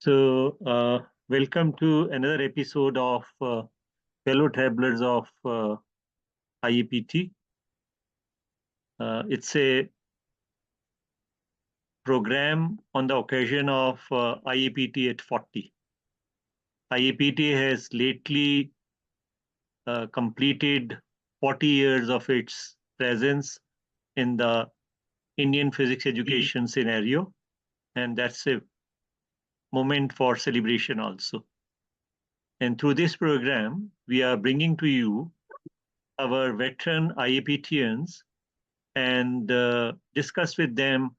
Welcome to another episode of Fellow Travelers of IAPT. It's a program on the occasion of IAPT at 40. IAPT has lately completed 40 years of its presence in the Indian physics education scenario, and that's a moment for celebration also. And through this program, we are bringing to you our veteran IAPTians and discuss with them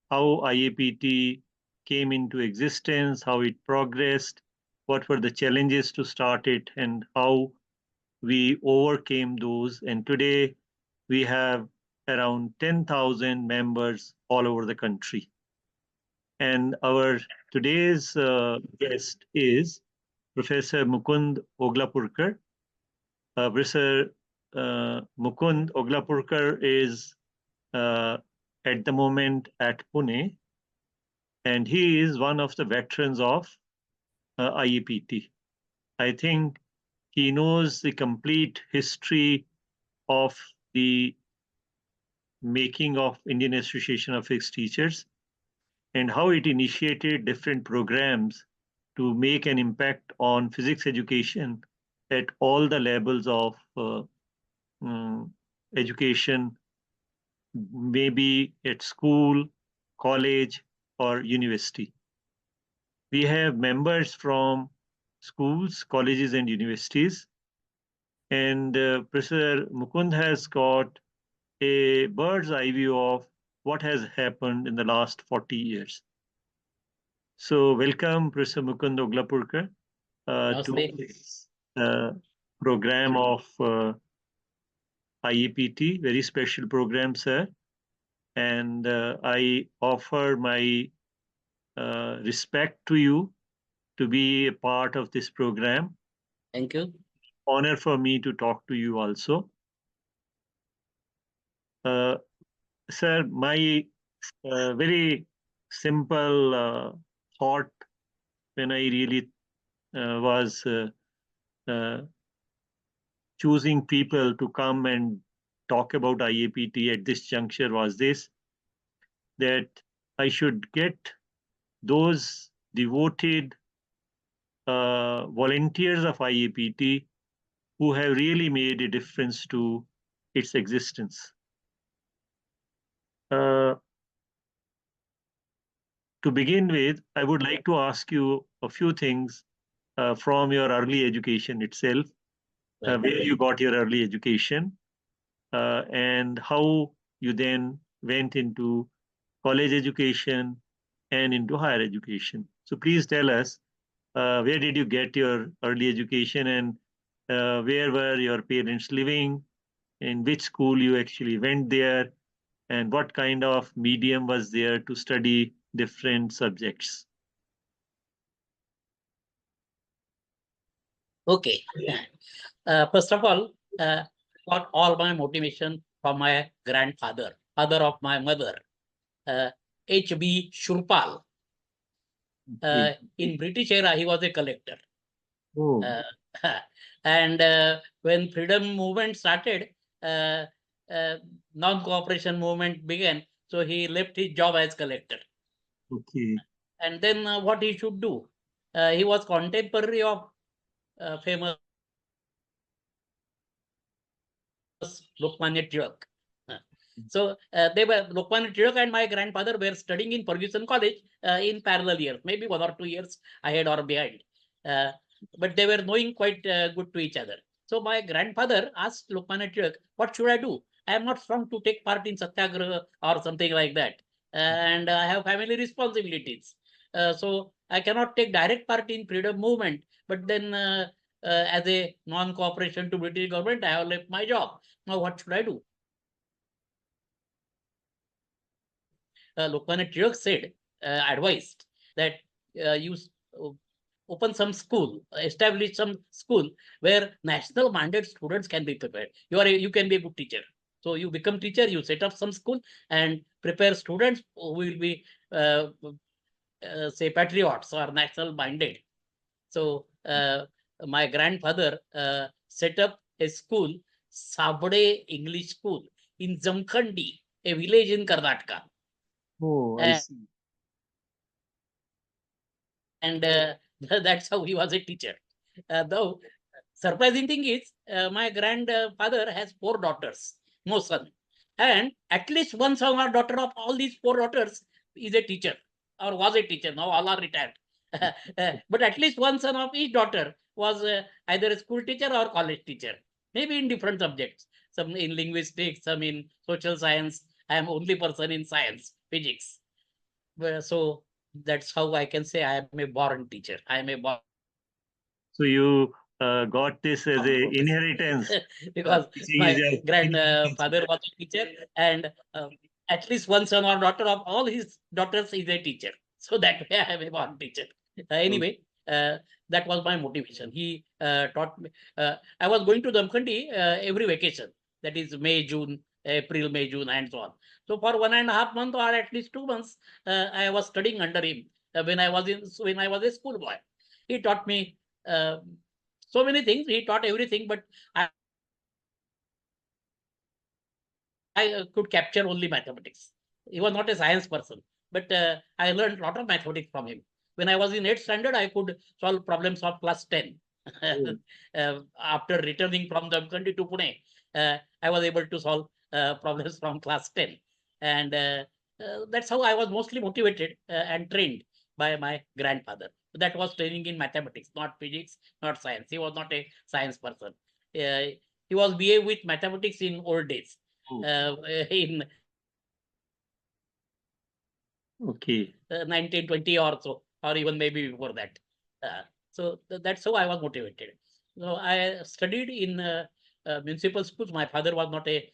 how IAPT came into existence, how it progressed, what were the challenges to start it, and how we overcame those. And today we have around 10,000 members all over the country. And our today's guest is Professor Mukund Ogalapurkar. Professor Mukund Ogalapurkar is at the moment at Pune, and he is one of the veterans of IAPT. I think he knows the complete history of the making of Indian Association of Physics Teachers and how it initiated different programs to make an impact on physics education at all the levels of education, maybe at school, college, or university. We have members from schools, colleges, and universities. And Professor Mukund has got a bird's eye view of what has happened in the last 40 years. So welcome, Professor Mukund Ogalapurkar, to this program of IAPT, very special program, sir. And I offer my respect to you to be a part of this program. Thank you. Honor for me to talk to you also. Sir, my very simple thought when I really was choosing people to come and talk about IAPT at this juncture was this, that I should get those devoted volunteers of IAPT who have really made a difference to its existence. To begin with, I would like to ask you a few things from your early education itself, where you got your early education, and how you then went into college education and into higher education. So please tell us, where did you get your early education, and where were your parents living, in which school you actually went there, and what kind of medium was there to study different subjects? Okay. First of all, got all my motivation from my grandfather, father of my mother, H.B. Shurpal. In British era, he was a collector. Oh. And when freedom movement started, non-cooperation movement began. So he left his job as collector. Okay. And then what he should do? He was contemporary of famous Lokmanya Tilak. So they were Lokmanya Tilak and my grandfather were studying in Ferguson College in parallel years, maybe 1 or 2 years ahead or behind. But they were knowing quite good to each other. So my grandfather asked Lokmanya Tilak, "What should I do? I am not strong to take part in Satyagraha or something like that, and I have family responsibilities. So I cannot take direct part in freedom movement. But then, as a non-cooperation to British government, I have left my job. Now what should I do?" Lokmanya Tilak said, advised that you open some school, establish some school where national mandate students can be prepared. You can be a good teacher. So you become teacher, you set up some school and prepare students who will be say patriots or national minded. So my grandfather set up a school, Sabde English School in Jamkhandi, a village in Karnataka. Oh, I see. And that's how he was a teacher. Though surprising thing is, my grandfather has 4 daughters, no son, and at least one son or daughter of all these 4 daughters is a teacher or was a teacher. Now all are retired. But at least one son of each daughter was either a school teacher or college teacher, maybe in different subjects. Some in linguistics, some in social science. I am only person in science, physics. So that's how I can say I am a born teacher. I am a born So you got this as a professor. inheritance. Because Teaching is my your inheritance. grandfather was a teacher, and at least one son or daughter of all his daughters is a teacher. So that way I am a born teacher. Anyway, that was my motivation. He taught me. I was going to Damkhandi every vacation. That is May, June, April, May, June, and so on. So for 1.5 months or at least 2 months, I was studying under him when I was a schoolboy. He taught me so many things. He taught everything, but I could capture only mathematics. He was not a science person, but I learned a lot of mathematics from him. When I was in 8th standard, I could solve problems of class 10. Oh, After returning from the country to Pune, I was able to solve problems from class 10. And that's how I was mostly motivated and trained by my grandfather. That was training in mathematics, not physics, not science. He was not a science person. He was BA with mathematics in old days. oh, In okay. 1920 or so, or even maybe before that. So that's how I was motivated. So I studied in municipal schools. My father was not a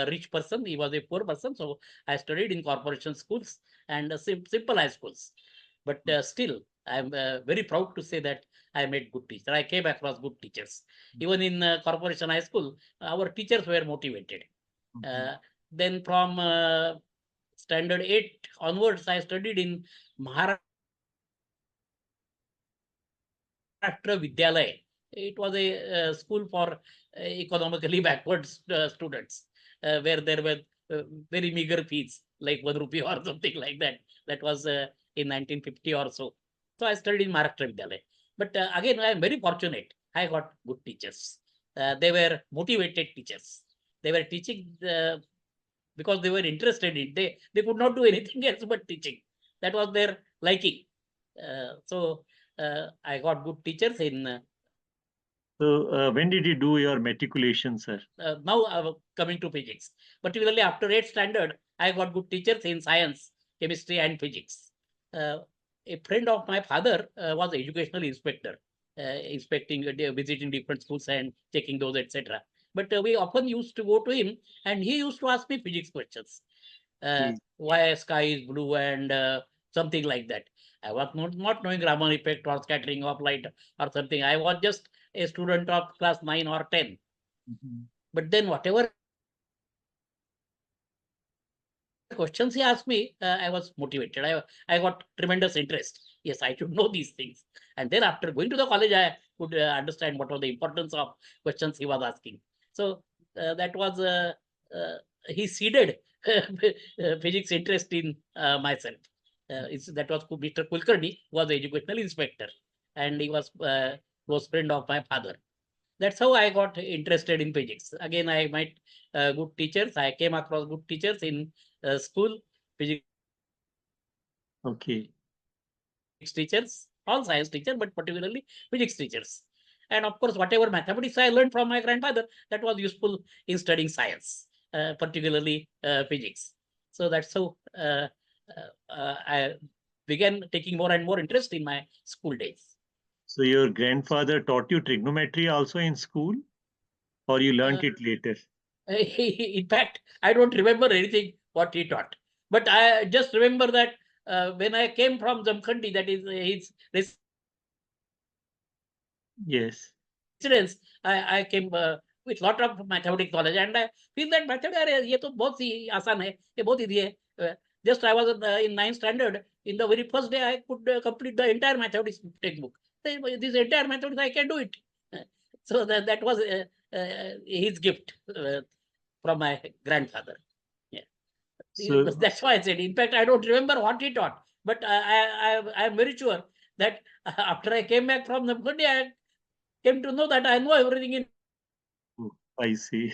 rich person; he was a poor person. So I studied in corporation schools and simple high schools. But still, I'm very proud to say that I made good teachers. I came across good teachers. Even in corporation high school, our teachers were motivated. Mhm. Uh, then from standard 8 onwards, I studied in Maharashtra Vidyalaya. It was a school for economically backward students, where there were very meager fees, like 1 rupee or something like that. That was in 1950 or so. So I studied in Maharashtra Vidyalaya. But again, I am very fortunate. I got good teachers. They were motivated teachers. They were teaching because they were interested in it. They could not do anything else but teaching. That was their liking. So I got good teachers in So when did you do your matriculation, sir? now coming to physics. Particularly after 8th standard, I got good teachers in science, chemistry, and physics. Uh, a friend of my father was educational inspector, inspecting, visiting different schools and checking those, etc. But we often used to go to him, and he used to ask me physics questions. Okay. Why sky is blue and something like that. I was not knowing Raman effect or scattering of light or something. I was just a student of class 9 or 10. Mhm. But then whatever questions he asked me, I was motivated. I got tremendous interest. Yes, I should know these things. And then after going to the college, I could understand what was the importance of questions he was asking. So that was, he seeded physics interest in myself. That was Mr. Kulkarni, who was the educational inspector. And he was close friend of my father. That's how I got interested in physics. Again, I met good teachers. I came across good teachers in school, physics Okay. teachers, all science teachers, but particularly physics teachers. And of course, whatever mathematics I learned from my grandfather, that was useful in studying science, particularly physics. So that's how I began taking more and more interest in my school days. So your grandfather taught you trigonometry also in school, or you Uh, learnt it later? In fact, I don't remember anything what he taught, but I just remember that when I came from Jamkhandi, that is his Yes. residence, I came with lot of mathematics knowledge, and I feel that mathematics, ये तो बहुत ही आसान है, ये बहुत easy है. Just I was in 9th standard. In the very first day, I could complete the entire mathematics textbook. This entire mathematics, I can do it. So that was his gift from my grandfather. Yeah, So, that's why I said. In fact, I don't remember what he taught, but I am very sure that after I came back from the Mukund, I came to know that I know everything in I see.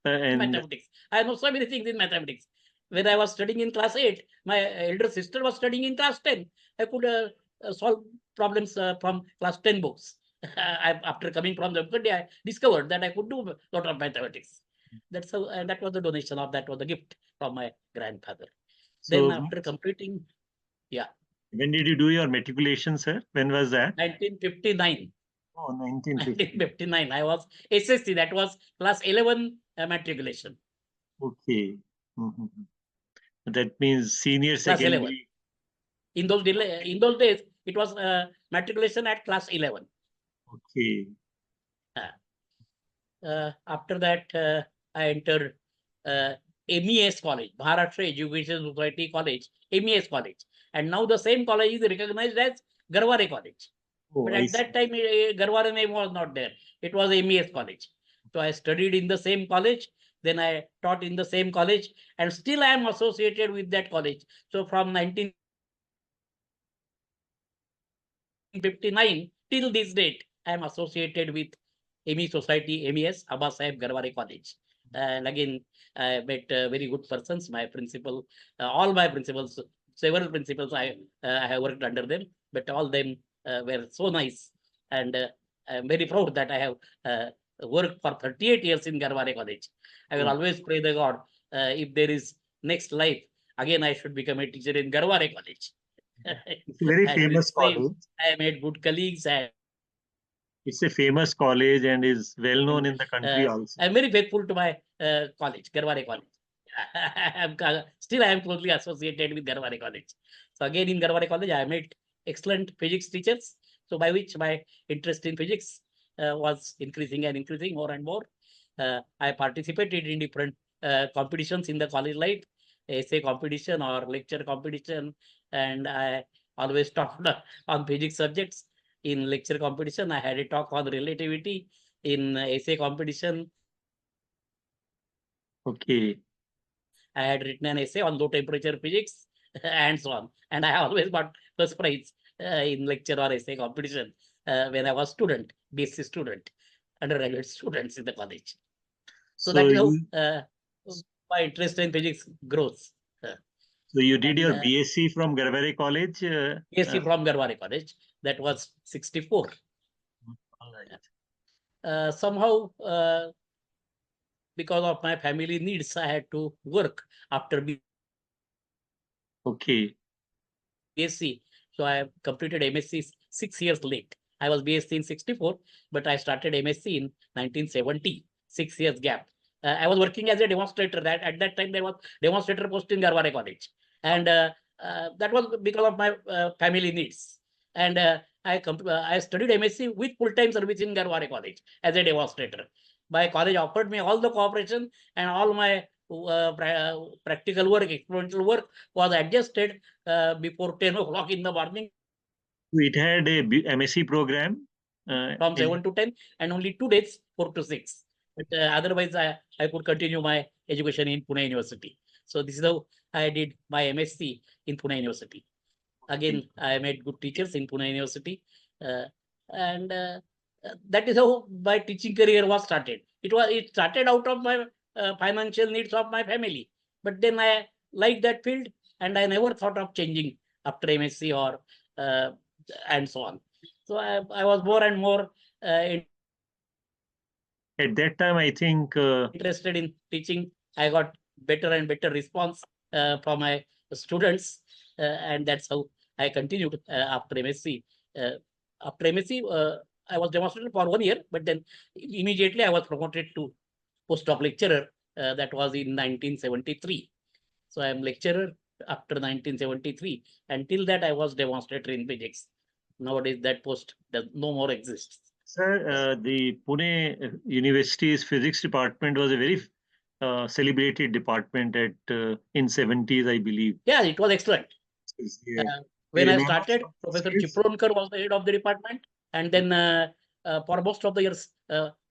And mathematics. I know so many things in mathematics. When I was studying in class 8, my elder sister was studying in class 10. I could solve problems from class 10 books. After coming from the Mukund, I discovered that I could do a lot of mathematics. That's how, and that was the donation of that was the gift from my grandfather. Then so after completing, when did you do your matriculation, sir? When was that? 1959. Oh, 1950. 1959, I was SSC, that was class 11 matriculation. Okay. Mhm. That means senior Class 11. secondary. In those days, it was matriculation at class 11. Okay. After that, I entered MES College, Maharashtra Education Society College, MES College. And now the same college is recognized as Garware College. Oh, But I at see. that time, Garware name was not there. It was MES College. So I studied in the same college. Then I taught in the same college. And still I am associated with that college. So from 1959 till this date, I am associated with ME Society, MES, Abba Sahib Garware College. And again, I met very good persons, my principal, all my principals, several principals, I have worked under them, but all them were so nice. And I am very proud that I have worked for 38 years in Garware College. I will Oh, always pray the God, if there is next life, again I should become a teacher in Garware College. it's a very And with famous same, college. I made good colleagues It's a famous college and is well known and in the country also. I'm very faithful to my college, Garware College. Still, I am closely associated with Garware College. So again, in Garware College, I met excellent physics teachers. So by which my interest in physics was increasing and increasing more and more. I participated in different competitions in the college life, essay competition or lecture competition, and I always talked on physics subjects. In lecture competition, I had a talk on relativity. In essay competition, Okay. I had written an essay on low temperature physics and so on. And I always got first prize in lecture or essay competition when I was student, BSc student, undergraduate students in the college. So So that is how you my interest in physics grows. so you did And your BSc from Garware College. BSc from Garware College, that was 64. All right. Somehow, because of my family needs, I had to work after Okay. BSc. So I completed MSc 6 years late. I was BSc in 64, but I started MSc in 1970, 6 years gap. I was working as a demonstrator. That at that time there was demonstrator post in Garware College, and that was because of my family needs. And I studied MSc with full-time service in Garware College as a demonstrator. My college offered me all the cooperation, and all my practical work, experimental work was adjusted before 10 o'clock in the morning It had a MSc program. from And 7 to 10 and only 2 days, 4 to 6. But otherwise, I could continue my education in Pune University. So this is how I did my MSc in Pune University. Again, I met good teachers in Pune University. And that is how my teaching career was started. It started out of my financial needs of my family. But then I liked that field and I never thought of changing after MSc or and so on. So I was more and more at that time, I think interested in teaching. I got better and better response from my students, and that's how I continued after MSc. After MSc, I was demonstrator for 1 year, but then immediately I was promoted to postdoc lecturer. That was in 1973. So I am lecturer after 1973. Until that, I was demonstrator in physics. Nowadays, that post does no more exists. sir, the Pune University's physics department was a very celebrated department at in 70s, I believe. Yeah, it was excellent. Yeah. When You I remember started, some Professor skills? Chipronkar was the head of the department, and then for most of the years,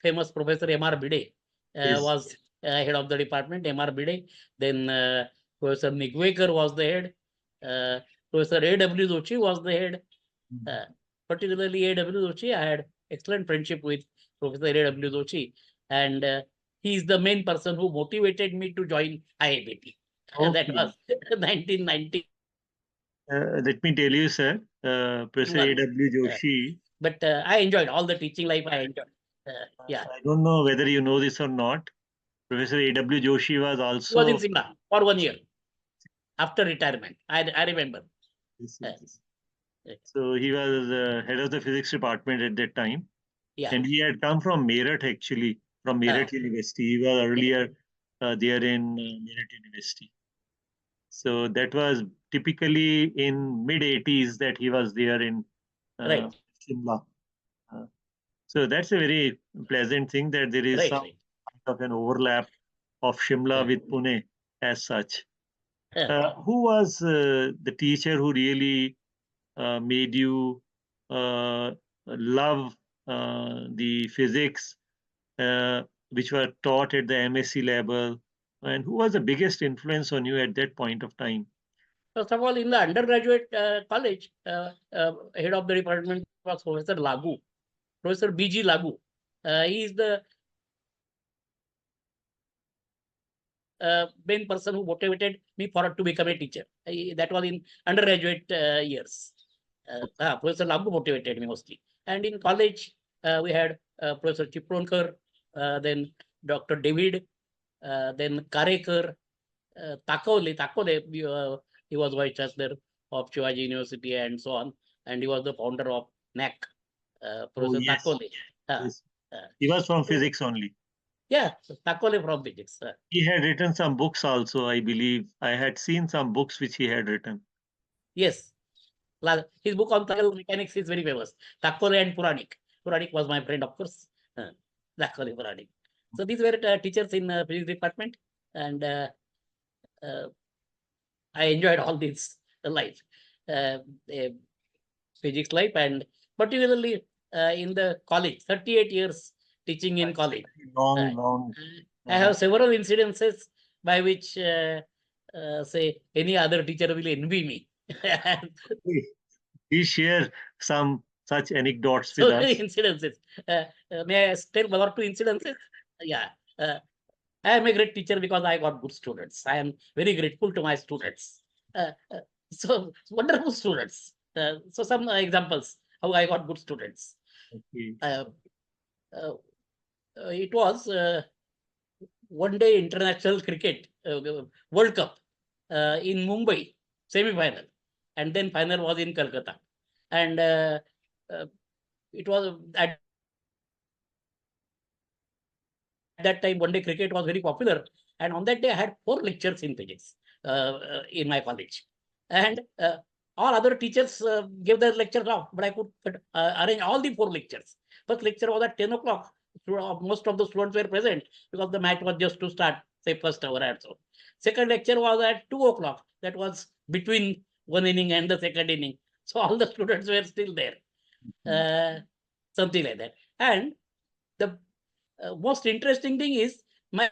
famous Professor M.R. Bide Yes. was head of the department. M.R. Bide, then Professor Nigwekar was the head. Professor A.W. Doshi was the head. Particularly A.W. Doshi, I had excellent friendship with Professor A.W. Doshi, and he is the main person who motivated me to join IAPT. That Okay. was 1990. Let me tell you, sir, Professor A.W. Joshi, But I enjoyed all the teaching life. I enjoyed. Yeah, I don't know whether you know this or not. Professor A.W. Joshi was he was in also. Simla for 1 year after retirement. I remember. Yes, Uh, yes, yes. So he was head of the physics department at that time, yeah, and he had come from Meerut actually, from Meerut University. He was earlier there in Meerut University. So that was typically in mid 80s that he was there in right, Shimla. Uh, so that's a very pleasant thing that there is right, some right. kind of an overlap of Shimla with Pune as such. Who was the teacher who really made you love the physics which were taught at the MSc level? And who was the biggest influence on you at that point of time? First of all, in the undergraduate college, head of the department was Professor Lagu, Professor B.G. Lagu. He is the main person who motivated me for to become a teacher. That was in undergraduate years. Professor Lagu motivated me mostly. And in college, we had Professor Chipronkar, then Dr. David, then Karekar, Takole, he was vice chancellor of Shivaji University and so on. And he was the founder of NAC, Oh, Professor yes. Takole. Yes. He was from physics only. Yeah, Takole from physics. He had written some books also, I believe. I had seen some books which he had written. Yes. His book on thermal mechanics is very famous. Takole and Puranik. Puranik was my friend, of course. Takole, Puranik. So these were teachers in physics department, and uh, I enjoyed all this life, uh, uh, physics life, and particularly in the college. 38 years teaching in college. Long, Uh, long. I have several incidences by which, say, any other teacher will envy me. Please share some such anecdotes with So many us. incidences. May I tell one or two incidences? Yeah. I am a great teacher because I got good students. I am very grateful to my students. So wonderful students. So some examples how I got good students. Okay. Uh, uh, it was one day international cricket World Cup in Mumbai, semi-final, and then final was in Calcutta, and uh, it was at that time one day cricket was very popular, and on that day I had 4 lectures in physics in my college, and all other teachers gave their lectures off, but I could arrange all the 4 lectures. First lecture was at 10 o'clock. Most of the students were present because the match was just to start, say first hour or so. Second lecture was at 2 o'clock. That was between one inning and the second inning, so all the students were still there. Something like that. And the most interesting thing is my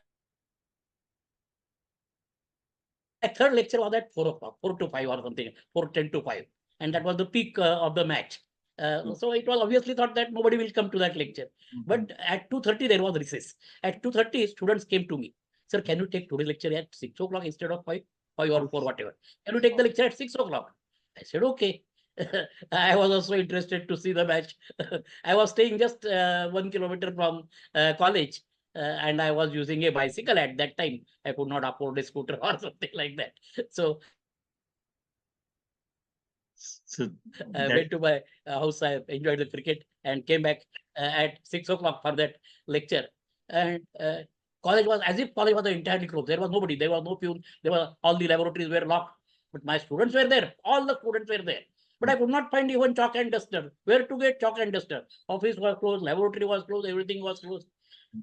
third lecture was at 4 o'clock, 4 to 5 or something, 4:10 to 5, and that was the peak of the match. So it was obviously thought that nobody will come to that lecture. But at 2:30 there was recess. At 2:30 students came to me, sir, can you take today's lecture at 6 o'clock instead of 5 or 4, whatever? Can you take the lecture at 6 o'clock? I said okay. I was also interested to see the match. I was staying just 1 kilometer from college, and I was using a bicycle at that time. I could not afford a scooter or something like that. So So I that went to my house. I enjoyed the cricket and came back at 6 o'clock for that lecture. And college was as if college was entirely closed. There was nobody. There was no fuel. There were all the laboratories were locked. But my students were there. All the students were there. But I could not find even chalk and duster. Where to get chalk and duster? Office was closed, laboratory was closed, everything was closed.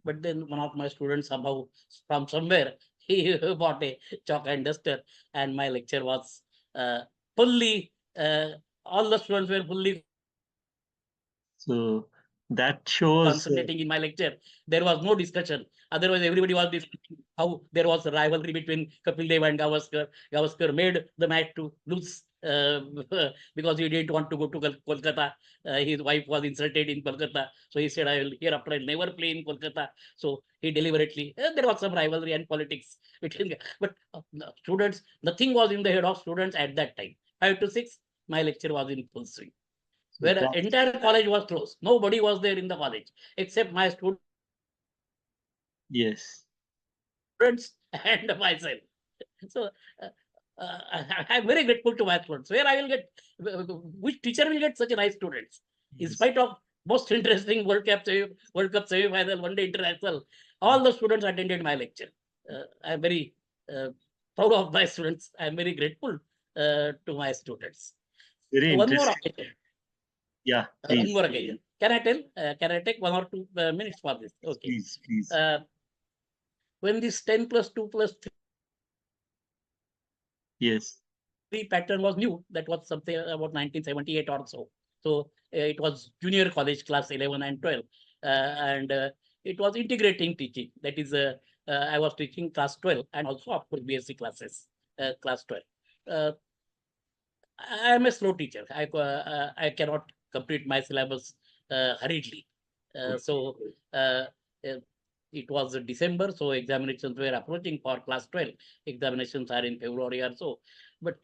But then one of my students somehow from somewhere, he bought a chalk and duster, and my lecture was fully, all the students were fully So that shows concentrating in my lecture. There was no discussion. Otherwise, everybody was discussing how there was a rivalry between Kapil Dev and Gavaskar. Gavaskar made the match to lose because he didn't want to go to Kolkata. His wife was insulted in Kolkata. So he said, I will hereafter I'll never play in Kolkata. So he deliberately, there was some rivalry and politics between, but students, nothing was in the head of students at that time. 5 to 6, my lecture was in full swing. Where the entire college was closed. Nobody was there in the college except my students yes, and myself. So I'm very grateful to my students. Where I will get, which teacher will get such a nice students? In yes, spite of most interesting World Cup semi-final, one day international, all the students attended my lecture. I'm very proud of my students. I'm very grateful to my students. very One more interesting. occasion. Yeah, One please, more occasion. Can I tell? Can I take 1 or 2 minutes for this? Okay. please. When this 10 plus 2 plus Yes, 3 pattern was new, that was something about 1978 or so. So it was junior college class 11 and 12. And it was integrating teaching. That is, I was teaching class 12 and also, of course, BSc classes, class 12. I am a slow teacher. I cannot complete my syllabus hurriedly. So it was December, so examinations were approaching for class 12. Examinations are in February or so. But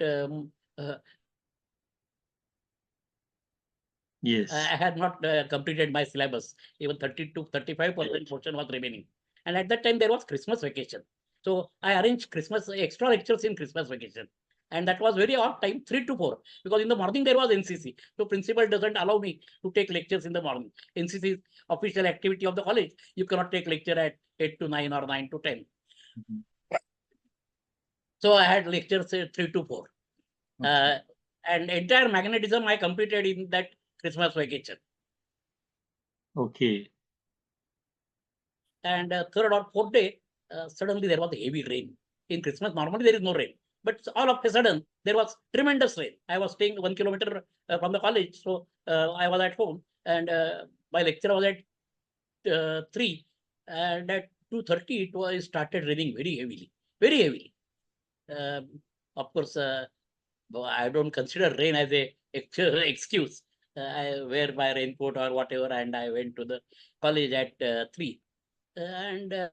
yes, I had not completed my syllabus. Even 30 to 35% portion was remaining. And at that time, there was Christmas vacation. So I arranged Christmas extra lectures in Christmas vacation. And that was very odd time, 3 to 4, because in the morning there was NCC. So principal doesn't allow me to take lectures in the morning. NCC is official activity of the college. You cannot take lecture at 8 to 9 or 9 to 10. Mhm. So I had lectures 3 to 4. Okay. And entire magnetism I completed in that Christmas vacation. Okay. And third or fourth day, suddenly there was heavy rain. In Christmas, normally there is no rain. But all of a sudden, there was tremendous rain. I was staying 1 kilometer from the college. So I was at home. And my lecture was at 3. And at 2:30, it started raining very heavily. Very heavily. Of course, I don't consider rain as a excuse. I wear my raincoat or whatever, and I went to the college at 3. And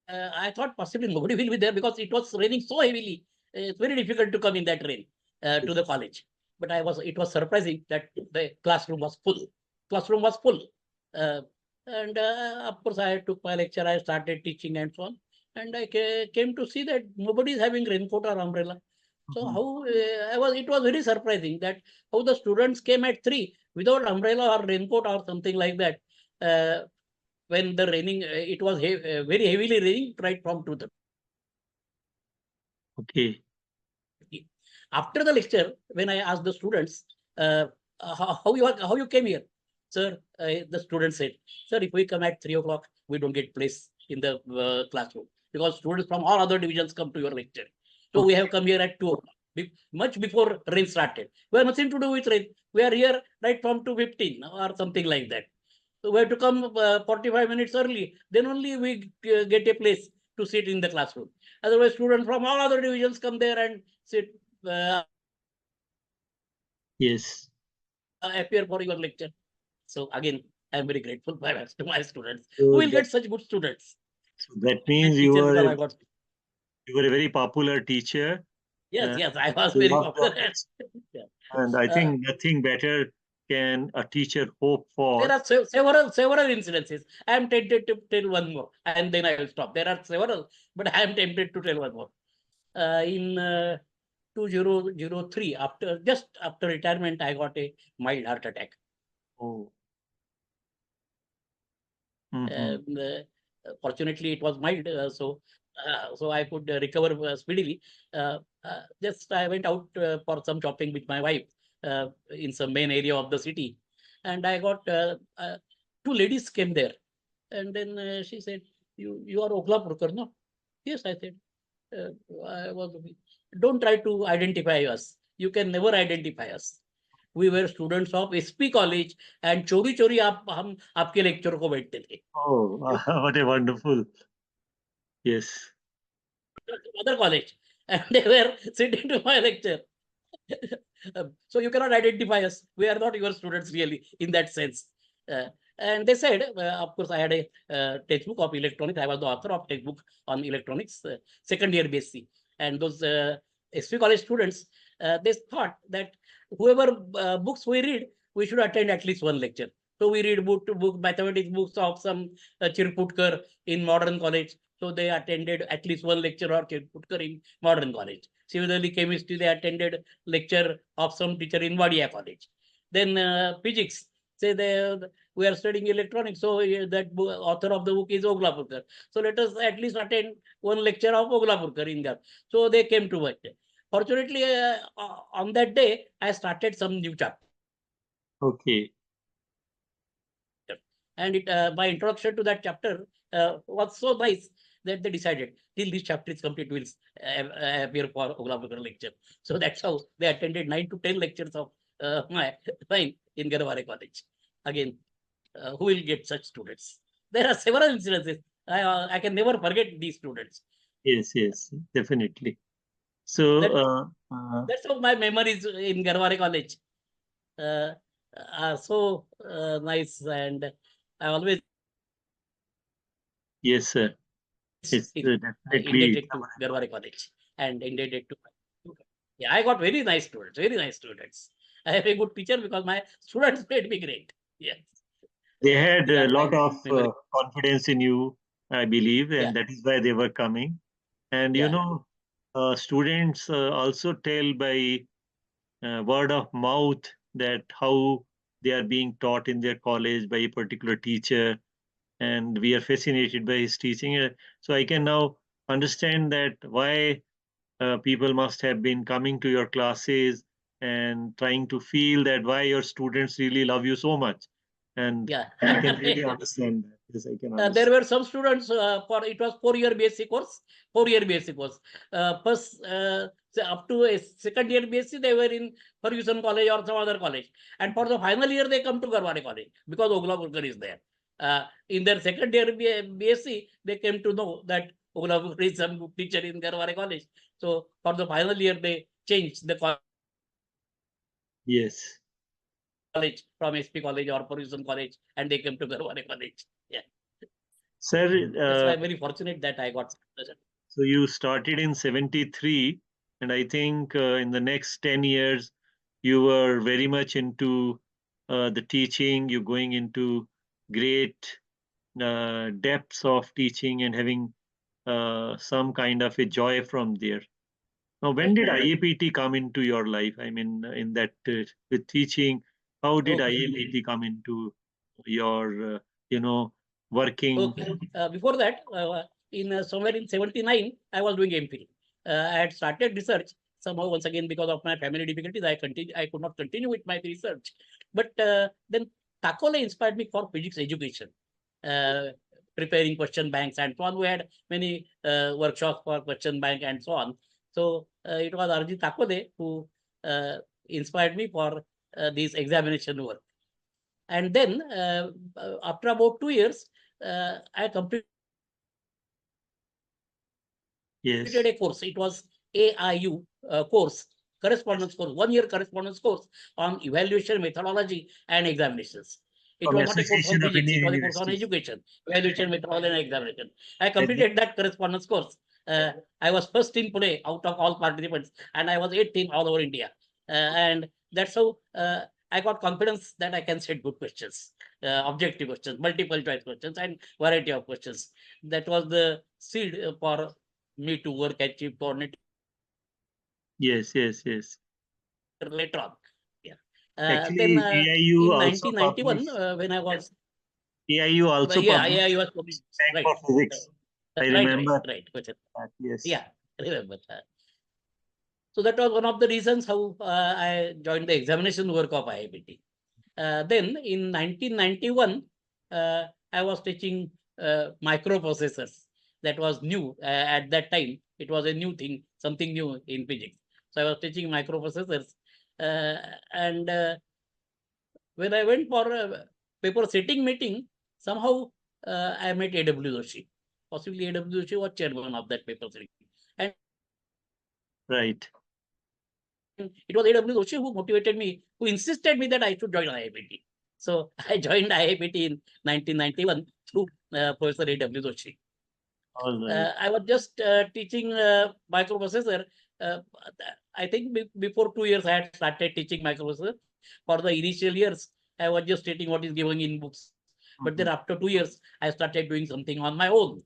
I thought possibly nobody will be there because it was raining so heavily. It's very difficult to come in that rain to the college. But it was surprising that the classroom was full. Classroom was full. Uh, and of course, I took my lecture, I started teaching and so on. And I came to see that nobody is having raincoat or umbrella. So Mhm. how it was very surprising that how the students came at 3 without umbrella or raincoat or something like that. When the raining, it was very heavily raining right from 2:30. Okay. After the lecture, when I asked the students, how you came here, sir, the student said, sir, if we come at 3 o'clock, we don't get place in the classroom because students from all other divisions come to your lecture. So we have Okay. come here at 2 o'clock, much before rain started. We have nothing to do with rain. We are here right from 2:15 or something like that. So we have to come 45 minutes early. Then only we get a place to sit in the classroom. Otherwise, students from all other divisions come there and sit, Yes. appear for your lecture. So again, I am very grateful to my students who So will that, get such good students. so that Great means teacher because I got. you were a very popular teacher. Yes, Uh, yes, I was you very loved popular. others. Yeah. And I Uh, think nothing better can a teacher hope there for. are several incidences. I am tempted to tell one more, and then I will stop. There are several, but I am tempted to tell one more. In 2003, just after retirement, I got a mild heart attack. Oh. Hmm. Um, Fortunately, it was mild. So so I could recover speedily. Just I went out for some shopping with my wife in some main area of the city, and I got two ladies came there, and then she said, "You are Ogalapurkar, no?" Yes, I said. I was. Don't try to identify us. You can never identify us. We were students of SP College, and चोरी चोरी हम आपके lecture को बैठते थे. Oh, what a wonderful. Yes. Other college, and they were sitting to my lecture. So you cannot identify us. We are not your students really in that sense. Uh, and they said, of course, I had a textbook of electronics. I was the author of textbook on electronics, second year BSc. And those SP college students, they thought that whoever books we read, we should attend at least one lecture. So we read book to book, mathematics books of some Chirputkar in modern college. So they attended at least one lecture of Chirputkar in modern college. Similarly, chemistry, they attended lecture of some teacher in Wadia College. Then physics, say we are studying electronics, so that author of the book is Ogalapurkar. So let us at least attend one lecture of Ogalapurkar in that. So they came to work. Fortunately, on that day, I started some new chapter. Okay. And my introduction to that chapter was so nice that they decided till this chapter is complete, we'll appear for Ogalapurkar lecture. So that's how they attended 9 to 10 lectures of mine in Garware College. Again, who will get such students? There are several incidences. I can never forget these students. Yes, yes, definitely. So, That's how my memories in Garware College are so nice, and I always yes, sir. It's definitely indebted to Garware College and indebted to. Yeah, I got very nice students, very nice students. I have a good teacher because my students made me great. Yes, they had these a are lot my of memories. confidence in you, I believe, Yeah, and that is why they were coming. And yeah, students also tell by word of mouth that how they are being taught in their college by a particular teacher, and we are fascinated by his teaching. So I can now understand that why people must have been coming to your classes and trying to feel that why your students really love you so much. And yeah. I can really understand that. Yes, I can There understand. were some students for it was 4 year BSc course, 4 year BSc course. First, up to a second year BSc, they were in Ferguson College or some other college, and for the final year they come to Garware College because Ogalapurkar is there. In their second year BSc, they came to know that Ogalapurkar is some good teacher in Garware College. So for the final year, they changed the Yes. college from SP College or Ferguson College, and they came to Garware College. Yeah, Sir, that's why I'm very fortunate that I got. so you started in 73, and I think in the next 10 years, you were very much into the teaching, you're going into great depths of teaching and having some kind of a joy from there. Now, when did IAPT come into your life? I mean, in that with teaching, how did Okay. IAPT come into your, you know, working? Okay. Before that, somewhere in 79, I was doing MPhil. I had started research somehow once again because of my family difficulties. I could not continue with my research. But then Thakole inspired me for physics education, uh, preparing question banks and so on. We had many workshops for question bank and so on. So it was Arjit Thakole who uh, inspired me for this examination work. And then after about 2 years, I completed Yes. a course. It was AIU course, correspondence course, 1 year correspondence course on evaluation methodology and examinations. It From was not a course on Association of physics, it Indian was a course on Universities. education, evaluation methodology and examination. I And completed that correspondence course. I was first in Pune out of all participants, and I was 18 all over India. And that's how I got confidence that I can set good questions, objective questions, multiple choice questions, and variety of questions. That was the seed for me to work at chief coordinator yes, yes, yes. later on. Yeah. Then Actually, AIU in also 1991, published. when I was, AIU also yeah, published I was published, Bank right. for Physics. I Right, remember right. Question. that. Yes. Yeah, remember. So that was one of the reasons how I joined the examination work of IAPT. Then in 1991, I was teaching microprocessors. That was new at that time. It was a new thing, something new in physics. So I was teaching microprocessors, and when I went for a paper setting meeting, somehow I met A.W. Joshi. Possibly A.W. Joshi was chairman of that paper setting. And Right. it was A.W. Joshi who motivated me, who insisted me that I should join IAPT. So I joined IAPT in 1991 through Professor A.W. Joshi. All right. I was just teaching microprocessor. Uh, I think before 2 years, I had started teaching microprocessor. For the initial years, I was just stating what is given in books. But then Mhm. after 2 years, I started doing something on my own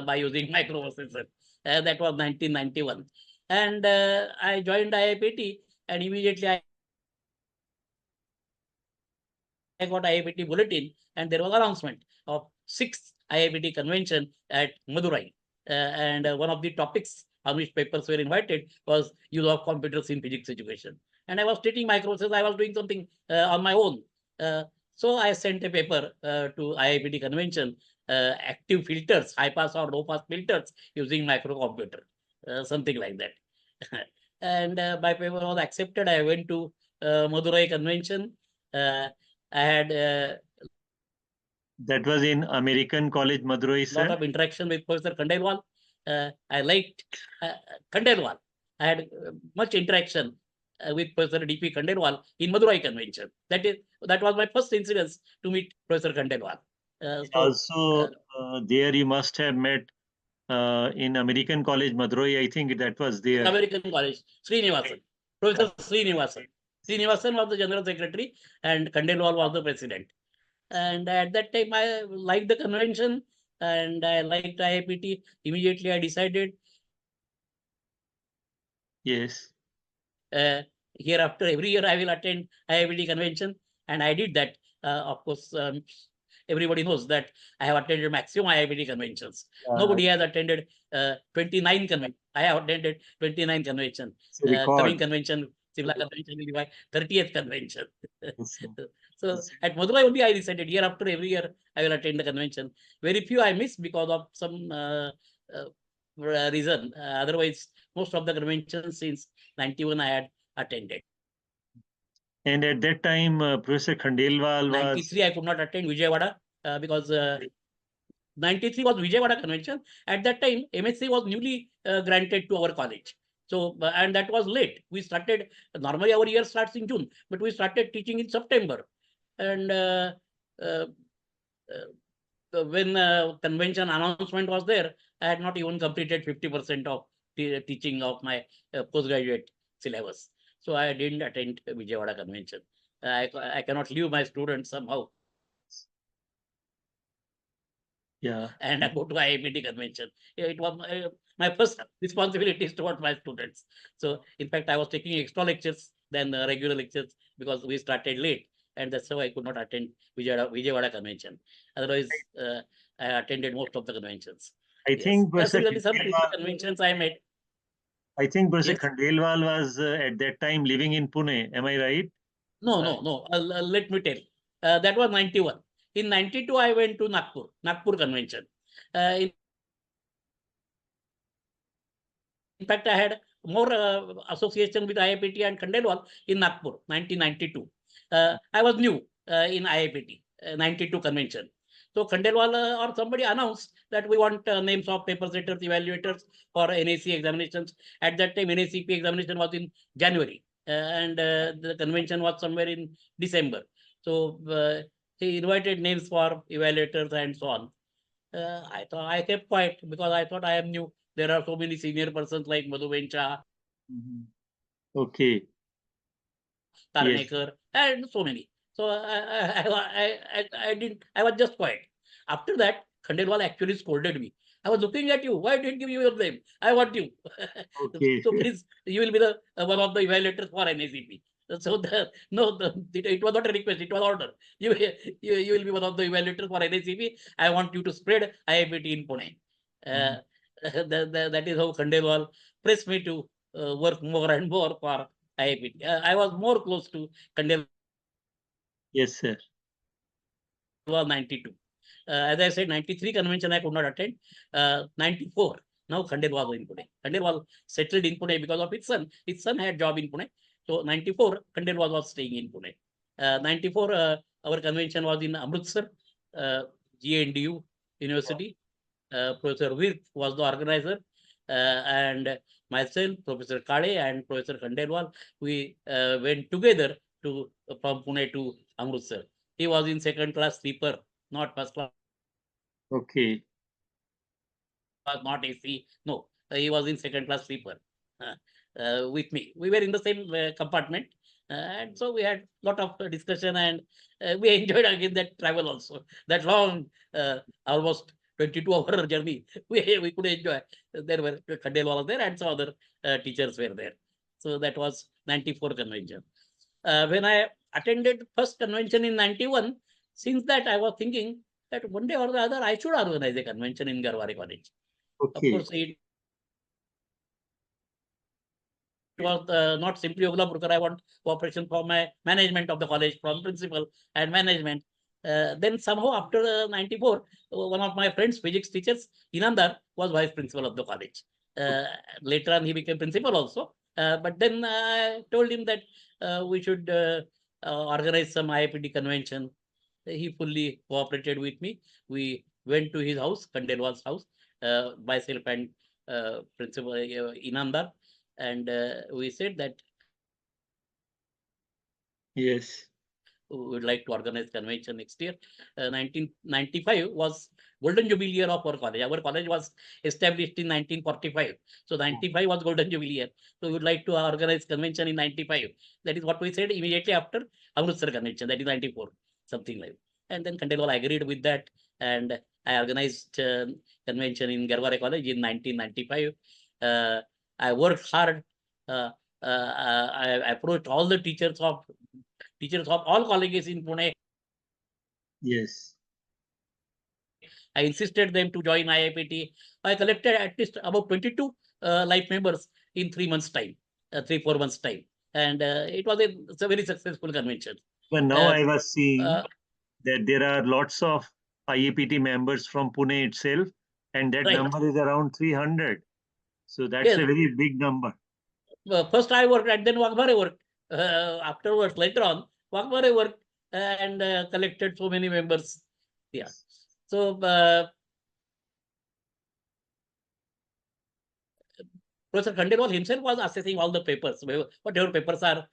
by using microprocessor. That was 1991. And I joined IAPT, and immediately I got IAPT bulletin, and there was announcement of 6th IAPT convention at Madurai. And one of the topics on which papers were invited was use of computers in physics education. And I was teaching microprocessors. I was doing something on my own. Uh, so I sent a paper to IAPT convention, active filters, high pass or low pass filters using microcomputer, something like that. And my paper was accepted. I went to Madurai convention. Uh, I had a That was in American College, Madurai, lot sir. of interaction with Professor Khandelwal. I liked uh, Khandelwal. I had much interaction with Professor D.P. Khandelwal in Madurai convention. That was my first incidence to meet Professor Khandelwal. So uh, Also, there you must have met in American College, Madurai. I think that was in there. American College, Srinivasan, Professor Srinivasan. Srinivasan was the general secretary, and Khandelwal was the president. And at that time, I liked the convention and I liked IAPT. Immediately, I decided Yes. uh, hereafter, every year I will attend IAPT convention. And I did that. Of course, everybody knows that I have attended maximum IAPT conventions. Yeah, Nobody has attended 29 conventions. I have attended 29 convention. it's a Coming record. convention, Simla convention will be my 30th convention. Yes, sir. So Yes. at Madurai only I decided year after every year I will attend the convention. Very few I miss because of some reason. Otherwise, most of the conventions since 91 I had attended. And at that time, Professor Khandelwal was 93 I could not attend Vijayawada because 93 was Vijayawada convention. At that time, MSc was newly granted to our college. So, and that was late. We started, normally our year starts in June, but we started teaching in September. And uh, when convention announcement was there, I had not even completed 50% of teaching of my postgraduate syllabus. So I didn't attend Vijayawada convention. I cannot leave my students somehow yeah. and I go to IAPT convention. Yeah, it was my first responsibilities towards my students. So in fact, I was taking extra lectures than regular lectures because we started late, and that's how I could not attend Vijayawada convention. Otherwise, I attended most of the conventions. I Yes. think Professor Similarly, some future Khandelwal, conventions I met. I think Professor Yes. Khandelwal was at that time living in Pune. Am I right? No, Uh, no, no. Let me tell. That was 91. In 92, I went to Nagpur convention. In fact, I had more association with IAPT and Khandelwal in Nagpur, 1992. I was new in IAPT, 92 convention. So Khandelwal or somebody announced that we want names of paper setters, evaluators for NAC examinations. At that time, NACP examination was in January, and the convention was somewhere in December. So he invited names for evaluators and so on. I thought I kept quiet because I thought I am new. There are so many senior persons like Madhu Vencha, mhm. Okay. Yes. Tarnekar, and so many. So I didn't. I was just quiet. After that, Khandelwal actually scolded me. I was looking at you. Why didn't give you your name? I want you. Okay. So please, you will be the one of the evaluators for NACP. So no, it was not a request. It was order. You will be one of the evaluators for NACP. I want you to spread IAPT in Pune. That is how Khandelwal pressed me to work more and more for IAPT. I was more close to Khandelwal. Yes, sir. Was 92. As I said, 93 convention I could not attend. 94. Now Khandelwal was in Pune. Khandelwal settled in Pune because of his son. His son had job in Pune. So 94, Khandelwal was staying in Pune. 94, our convention was in Amritsar, GNDU University. Professor Virk was the organizer. And myself, Professor Kale and Professor Khandelwal, we went together to from Pune to Amritsar. He was in second class sleeper, not first class. Okay. Was not AC. No, he was in second class sleeper with me. We were in the same compartment, and so we had lot of discussion, and we enjoyed again that travel also. That long, almost 22-hour journey, we could enjoy. There were Khandelwal was there, and some other teachers were there. So that was 94 convention. When I attended first convention in 91, since that I was thinking that one day or the other I should organize a convention in Garware College. Of Okay. course, it was not simply Ogalapurkar. I want cooperation from my management of the college, from principal and management. Then somehow after 94, one of my friends, physics teachers, Inandar, was vice principal of the college. Later on, he became principal also. But then I told him that we should organize some IAPT convention. He fully cooperated with me. We went to his house, Khandelwal's house, myself and principal Inandar, and we said that Yes. we would like to organize convention next year. 1995 was golden jubilee year of our college. Our college was established in 1945. So 95 was golden jubilee year. So we would like to organize convention in 95. That is what we said immediately after Amritsar convention. That is 94, something like that. And then Khandelwal agreed with that. And I organized convention in Garware College in 1995. I worked hard. I approached all the teachers of all colleges in Pune. Yes. I insisted them to join IAPT. I collected at least about 22 life members in 3 months' time, 3-4 months' time. And it's a very successful convention. But now Uh, I was seeing uh, that there are lots of IAPT members from Pune itself, and that right. number is around 300. So that's Yes. a very big number. First I worked, and then Waghmare worked. Afterwards, later on, Waghmare worked and collected so many members. Yeah. So Professor Khandelwal himself was assessing all the papers, whatever papers are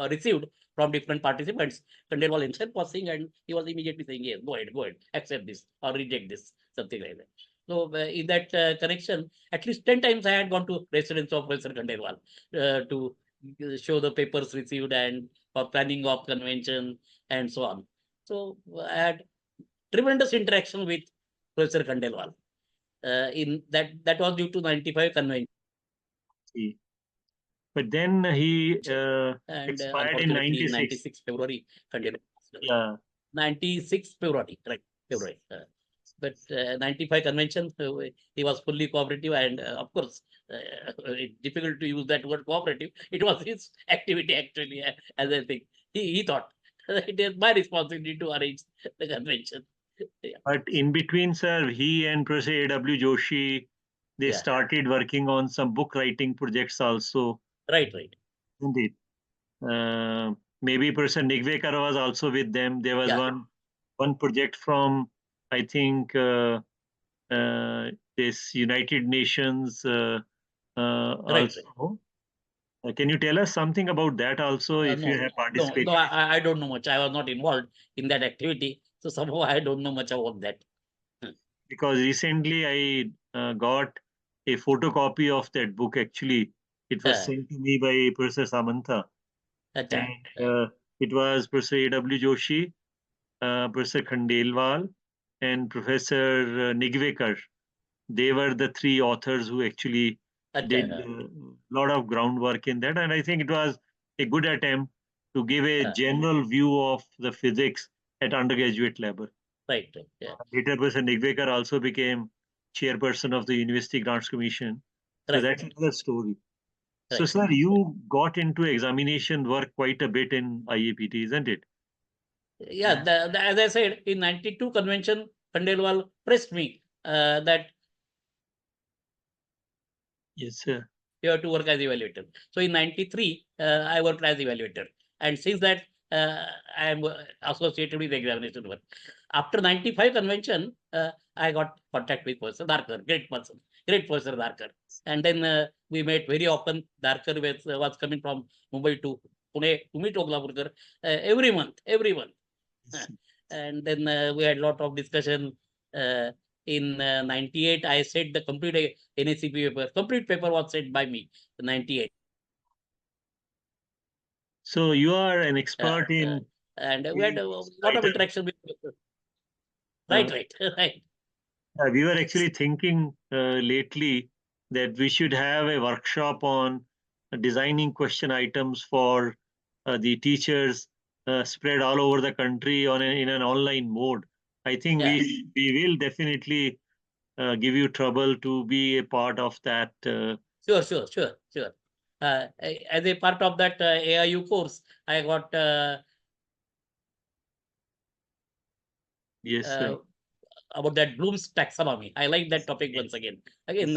received from different participants. Khandelwal himself was seeing, and he was immediately saying, yes, go ahead, accept this or reject this, something like that. So in that connection, at least 10 times I had gone to residence of Professor Khandelwal to show the papers received and for planning of convention and so on. So I had tremendous interaction with Professor Khandelwal. In that was due to 95 convention. But then he And expired in unfortunately, in 96. 96 February, Khandelwal. Yeah. 96 February, correct, February. But 95 convention, he was fully cooperative, and of course, it's difficult to use that word cooperative. It was his activity actually, as I think. He thought it is my responsibility to arrange the convention. Yeah. But in between, sir, he and Professor A.W. Joshi, they Yeah. started working on some book writing projects also. Right. Indeed. Maybe Professor Nigvekar was also with them. There was Yeah. one project from, I think, this United Nations Right. also. Can you tell us something about that also, if you have participated? I don't know much. I was not involved in that activity, so somehow I don't know much about that. Because recently I got a photocopy of that book. Actually, it was sent to me by Professor Samantha, Acha. and it was Professor A.W. Joshi, Professor Khandelwal, and Professor Nigvekar. They were the three authors who actually did Acha. a lot of groundwork in that, and I think it was a good attempt to give a general view of the physics at undergraduate level. Right. Yeah. Later, Professor Nigvekar also became chairperson of the University Grants Commission. So Right. that's another story. So, Right. sir, you got into examination work quite a bit in IAPT, isn't it? Yeah, as I said, in 92 convention, Khandelwal pressed me that Yes, sir. you have to work as evaluator. So in 93, I worked as evaluator. And since that, I am associated with examination work. After 95 convention, I got contact with Professor Darkar, great Professor Darkar. And then we met very often. Darkar was coming from Mumbai to Pune to meet Ogalapurkar every month. Yes. And then we had a lot of discussion. In 98, I said the complete NACP paper. Complete paper was said by me in 98. So you are an Uh, expert uh, in and we had a various lot of items. interaction with. Uh, Right. Right. we were actually thinking lately that we should have a workshop on designing question items for the teachers spread all over the country in an online mode. I think Yeah. we will definitely give you trouble to be a part of that. Sure. As a part of that AIU course, I got Yes, sir. about that Bloom's taxonomy. I like that topic once again. Again,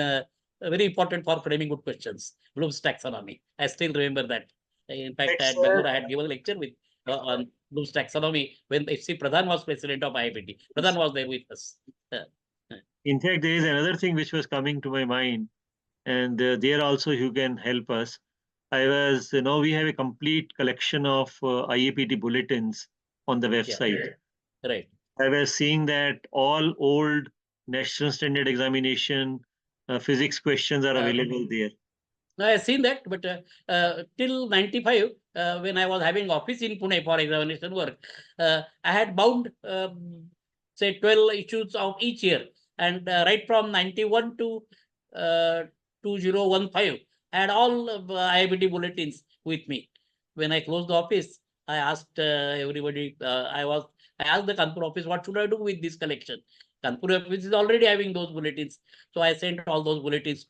very important for framing good questions. Bloom's taxonomy. I still remember that. In fact, Next, at Bangalore, I had given a lecture with on Bloom's taxonomy when FC Pradhan was president of IAPT. Pradhan was there with us. Uh, uh, in fact, there is another thing which was coming to my mind, and there also you can help us. We have a complete collection of IAPT bulletins on the yeah, website. right. I was seeing that all old national standard examination physics questions are Uh, available there. No, I have seen that, but till 95, when I was having office in Pune for examination work, I had bound, say, 12 issues of each year. And right from 91 to 2015, I had all IIBT bulletins with me. When I closed the office, I asked everybody, I asked the Kanpur office, what should I do with this collection? Kanpur office is already having those bulletins. So I sent all those bulletins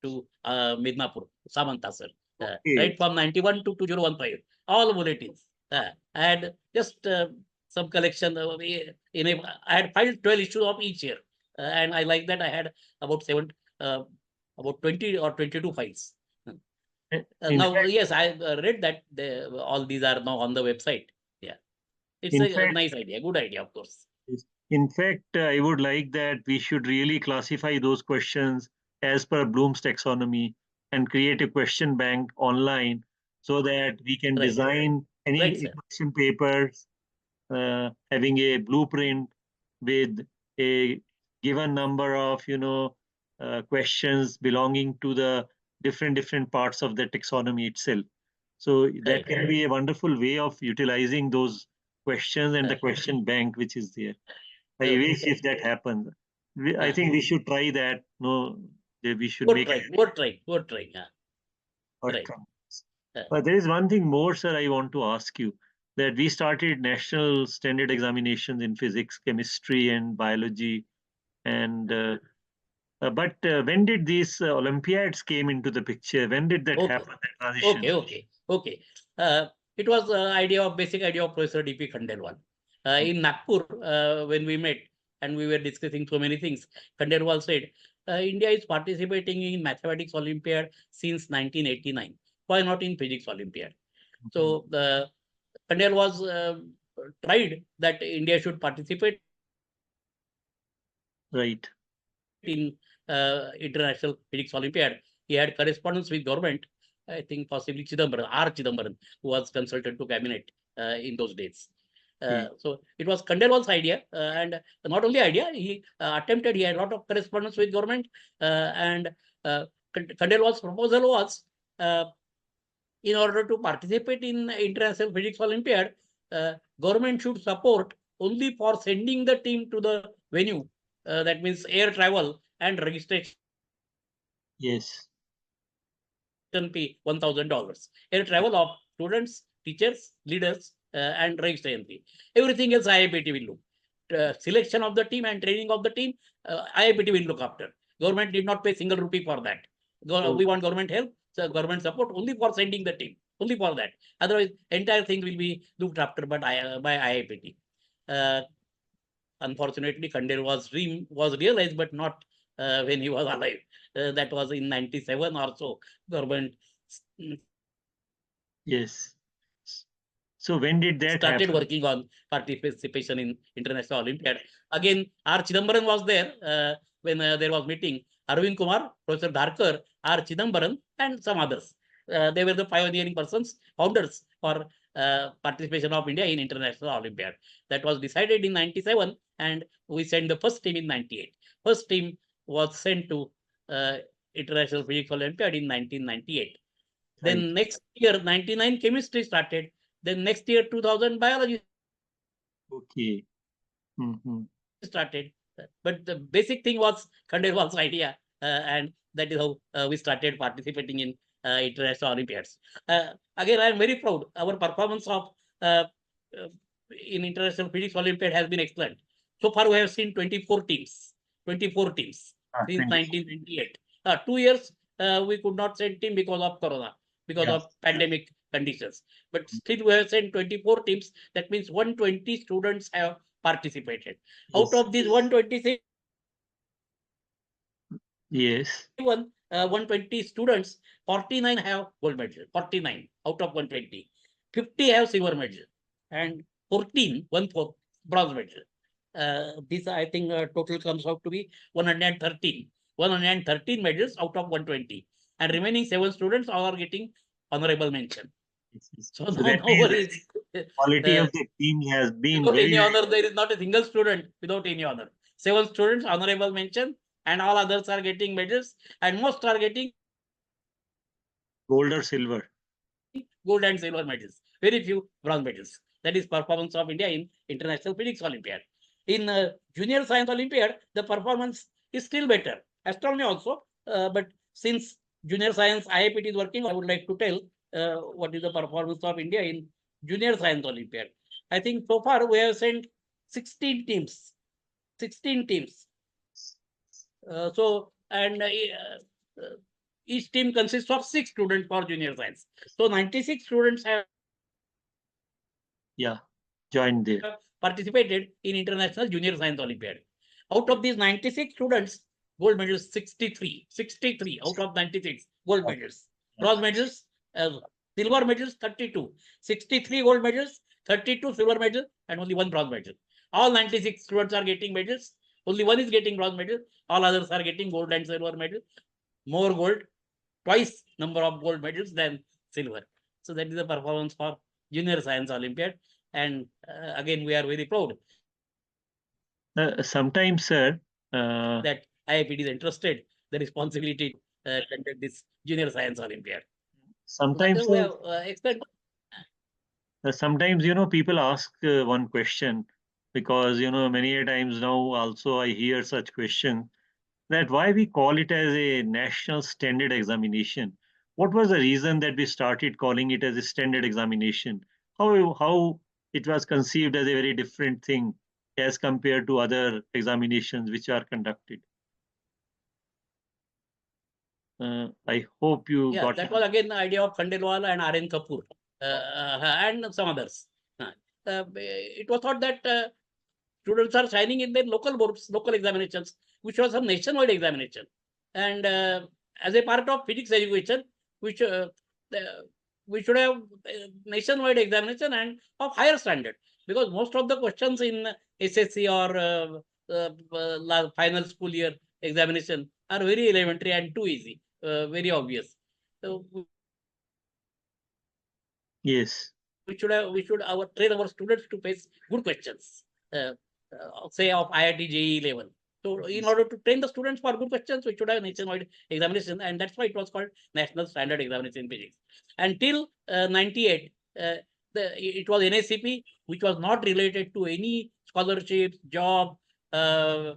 to Midnapur, Samanta sir. Okay. Right from 91 to 2015, all bulletins. I had just some collection. I had filed 12 issues of each year. And I like that I had about uh, about 20 or 22 files. In Now, fact, yes, I read that all these are now on the website. Yeah, it's in a fact, nice idea, good idea, of course. I would like that we should really classify those questions as per Bloom's taxonomy and create a question bank online so that we can Right, design right, any sir. question papers having a blueprint with a given number of questions belonging to the different parts of the taxonomy itself. So that Right. can be a wonderful way of utilizing those questions and the Uh, question bank which is there. I okay. wish if that happens. I Uh, think we should try that. No, we should good make try, good try, good try. Right. outcome. Uh, There is one thing more, sir, I want to ask you that we started national standard examinations in physics, chemistry, and biology. And but when did these Olympiads came into the picture? When did that Okay, happen? That transition? okay. It was basic idea of Professor D.P. Khandelwal. In Nagpur, when we met and we were discussing so many things, Khandelwal said, India is participating in Mathematics Olympiad since 1989. Why not in Physics Olympiad? So Khandelwal was tried that India should participate Right. in International Physics Olympiad. He had correspondence with government. I think possibly Chidambaran, R. Chidambaran, who was consultant to cabinet in those days. Okay. So it was Khandelwal's idea, and not only idea, he attempted. He had a lot of correspondence with government, and Khandelwal's proposal was, in order to participate in International Physics Olympiad, government should support only for sending the team to the venue. That means air travel and registration Yes. fee $1,000. Air travel of students, teachers, leaders, and registration fee. Everything else IAPT will do. selection of the team and training of the team, IAPT will look after. Government did not pay single rupee for that. We want government help, so government support only for sending the team, only for that. Otherwise, entire thing will be looked after by IAPT. Unfortunately, Khandel was realized, but not when he was alive. That was in 97 or so. Government Yes. So when did that started happen? working on participation in International Olympiad. Again, R. Chidambaran was there when there was meeting. Arvind Kumar, Professor Dharkar, R. Chidambaran, and some others. They were the pioneering persons, founders for participation of India in International Olympiad. That was decided in 97, and we sent the first team in 98. First team was sent to International Physics Olympiad in 1998. Right. Then next year, 99, chemistry started. Then next year, 2000, biology Okay. started. But the basic thing was Khandelwal's idea, and that is how we started participating in International Olympiads. Again, I am very proud. Our performance of in International Physics Olympiad has been excellent. So far, we have seen 24 teams. 24 teams since 1998. 2 years we could not send team because of Corona, because of pandemic conditions. But still, we have sent 24 teams. That means 120 students have participated. Out of these 126, Yes. 120 students, 49 have gold medal. 49 out of 120. 50 have silver medal, and 14, 1/4, bronze medal. This, I think, total comes out to be 113. 113 medals out of 120. And remaining 7 students are getting honorable mention. So now nobody Quality of the team has been without very any honor. There is not a single student without any honor. 7 students honorable mention, and all others are getting medals, and most are getting gold or silver. gold and silver medals. Very few bronze medals. That is performance of India in International Physics Olympiad. In Junior Science Olympiad, the performance is still better. Astronomy also, but since Junior Science IAPT is working, I would like to tell what is the performance of India in Junior Science Olympiad. I think so far we have sent 16 teams. 16 teams. Each team consists of 6 students for junior science. So 96 students have joined there. Participated in International Junior Science Olympiad. Out of these 96 students, gold medals 63. 63 out of 96 gold medals. Bronze medals, silver medals 32. 63 gold medals, 32 silver medals, and only 1 bronze medal. All 96 students are getting medals. Only 1 is getting bronze medal. All others are getting gold and silver medal. More gold, twice number of gold medals than silver. So that is the performance for Junior Science Olympiad. And again, we are very proud Sometimes, sir, that IAPT is entrusted the responsibility to conduct this Junior Science Olympiad. sometimes, We have expect sometimes, people ask one question, because, many a times now also I hear such question, that why we call it as a national standard examination. What was the reason that we started calling it as a standard examination? How it was conceived as a very different thing as compared to other examinations which are conducted? I hope you got that was again the idea of Khandelwal and R.N. Kapoor and some others. It was thought that students are shining in their local boards, local examinations, which was a nationwide examination. And as a part of physics education, which we should have nationwide examination and of higher standard, because most of the questions in SSC or final school year examination are very elementary and too easy, very obvious. So Yes. we should train our students to face good questions, say of IIT JEE level. So in order to train the students for good questions, we should have nationwide examination, and that's why it was called National Standard Examination in Physics. Until 98, it was NACP, which was not related to any scholarships, job. There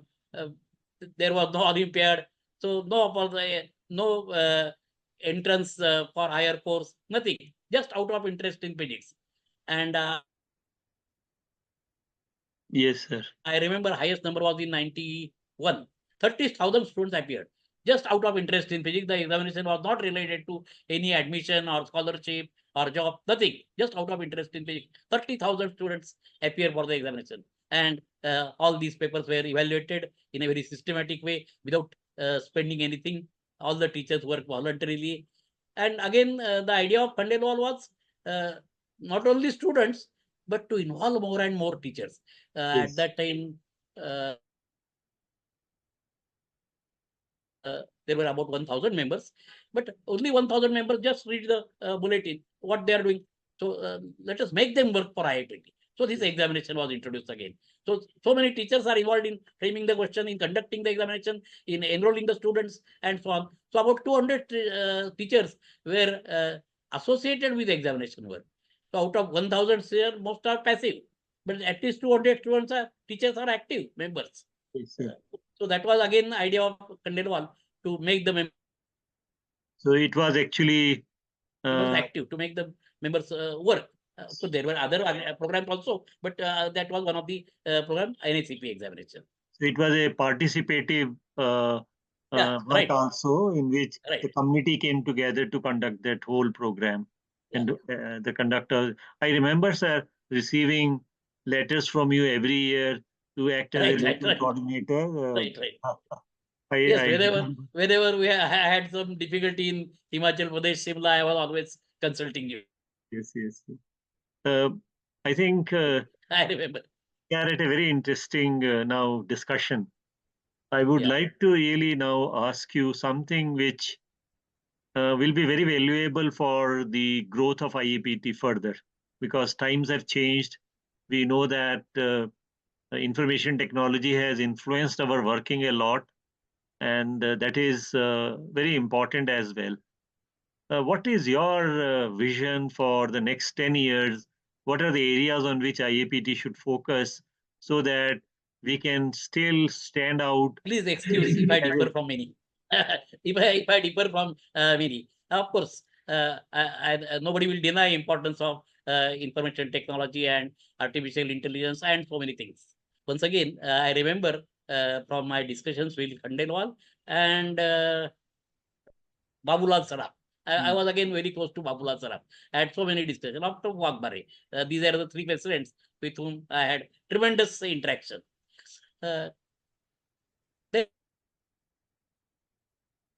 was no Olympiad, so no entrance for higher course, nothing. Just out of interest in physics. And Yes, sir. I remember highest number was in 91. 30,000 students appeared. Just out of interest in physics, the examination was not related to any admission or scholarship or job, nothing. Just out of interest in physics. 30,000 students appeared for the examination. And all these papers were evaluated in a very systematic way without spending anything. All the teachers worked voluntarily. And again, the idea of Khandelwal was not only students, but to involve more and more teachers. At Yes. that time, there were about 1,000 members, but only 1,000 members just read the bulletin, what they are doing. So let us make them work for IAPT. So this examination was introduced again. So many teachers are involved in framing the question, in conducting the examination, in enrolling the students, and so on. So about 200 teachers were associated with the examination work. So out of 1,000 here, most are passive, but at least 200 students teachers are active members. Yes, sir. So that was again the idea of Khandelwal, to make the members So it was actually active, to make the members work. So there were other programs also, but that was one of the program, NACP examination. so it was a participative Yeah, work right, also, in which the right. community came together to conduct that whole program. Yeah. And the conductor, I remember, sir, receiving letters from you every year to act as a Right, local right. coordinator. Right, right. I, Yes, I remember. whenever we had some difficulty in Himachal Pradesh, Shimla, I was always consulting you. Yes, yes. Uh, I think I remember. we are at a very interesting now discussion. I would Yeah. like to really now ask you something which will be very valuable for the growth of IAPT further, because times have changed. We know that information technology has influenced our working a lot, and that is very important as well. What is your vision for the next 10 years? What are the areas on which IAPT should focus so that we can still stand out? Please excuse if I as differ a- from many. If I differ from many, of course, nobody will deny importance of information technology and artificial intelligence and so many things. Once again, I remember from my discussions with Khandelwal and Babulal Saraf. I was again very close to Babulal Saraf. I had so many discussions after Wagbare. These are the three presidents with whom I had tremendous interaction.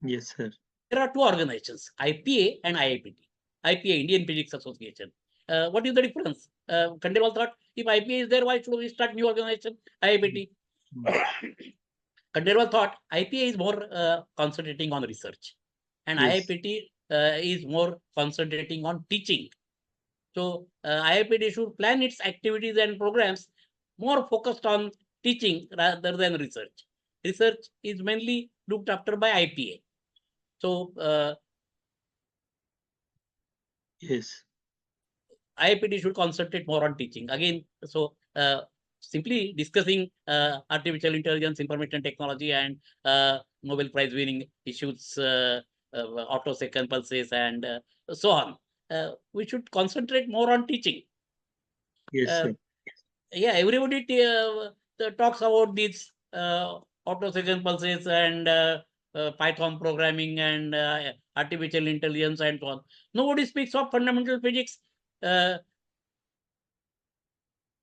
Yes, sir. There are two organizations, IPA and IAPT. IPA, Indian Physics Association. What is the difference? Khandelwal thought, if IPA is there, why should we start new organization, IAPT? Khandelwal thought IPA is more concentrating on research, and Yes. IAPT is more concentrating on teaching. So IAPT should plan its activities and programs more focused on teaching rather than research. Research is mainly looked after by IPA. So Yes. IAPT should concentrate more on teaching. Again, so simply discussing artificial intelligence, information technology, and Nobel Prize winning issues, autosecond pulses, and so on. We should concentrate more on teaching. Yes, Uh, sir. yeah, everybody talks about these autosecond pulses and Python programming and artificial intelligence and so on. Nobody speaks of fundamental physics.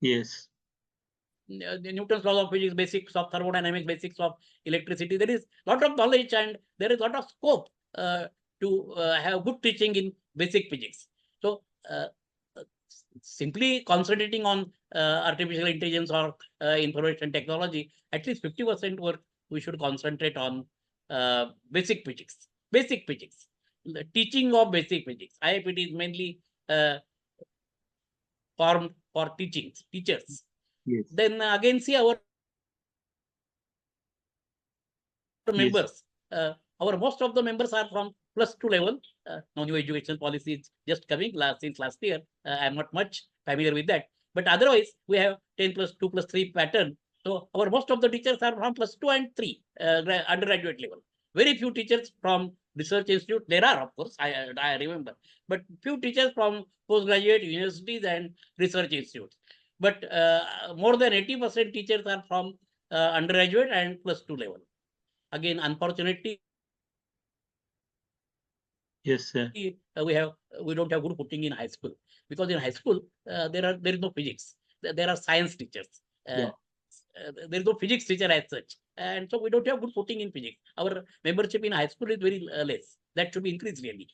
Yes. The Newton's laws of physics, basics of thermodynamics, basics of electricity. There is a lot of knowledge and there is a lot of scope to have good teaching in basic physics. So simply concentrating on artificial intelligence or information technology, at least 50% work we should concentrate on basic physics. Basic physics, the teaching of basic physics. IAPT is mainly formed for teachers. Yes. Then again, see our Yes. members. Our most of the members are from +2 level. Now new education policy is just coming since last year. I'm not much familiar with that, but otherwise we have 10 + 2 + 3 pattern. So our most of the teachers are from +2 and 3 undergraduate level. Very few teachers from research institute. There are, of course, I remember, but few teachers from postgraduate universities and research institutes. but more than 80% teachers are from undergraduate and +2 level. Again, unfortunately, Yes, sir. we don't have good footing in high school, because in high school there is no physics. There are science teachers. Yeah. There is no physics teacher as such, and so we don't have good footing in physics. Our membership in high school is very less. That should be increased really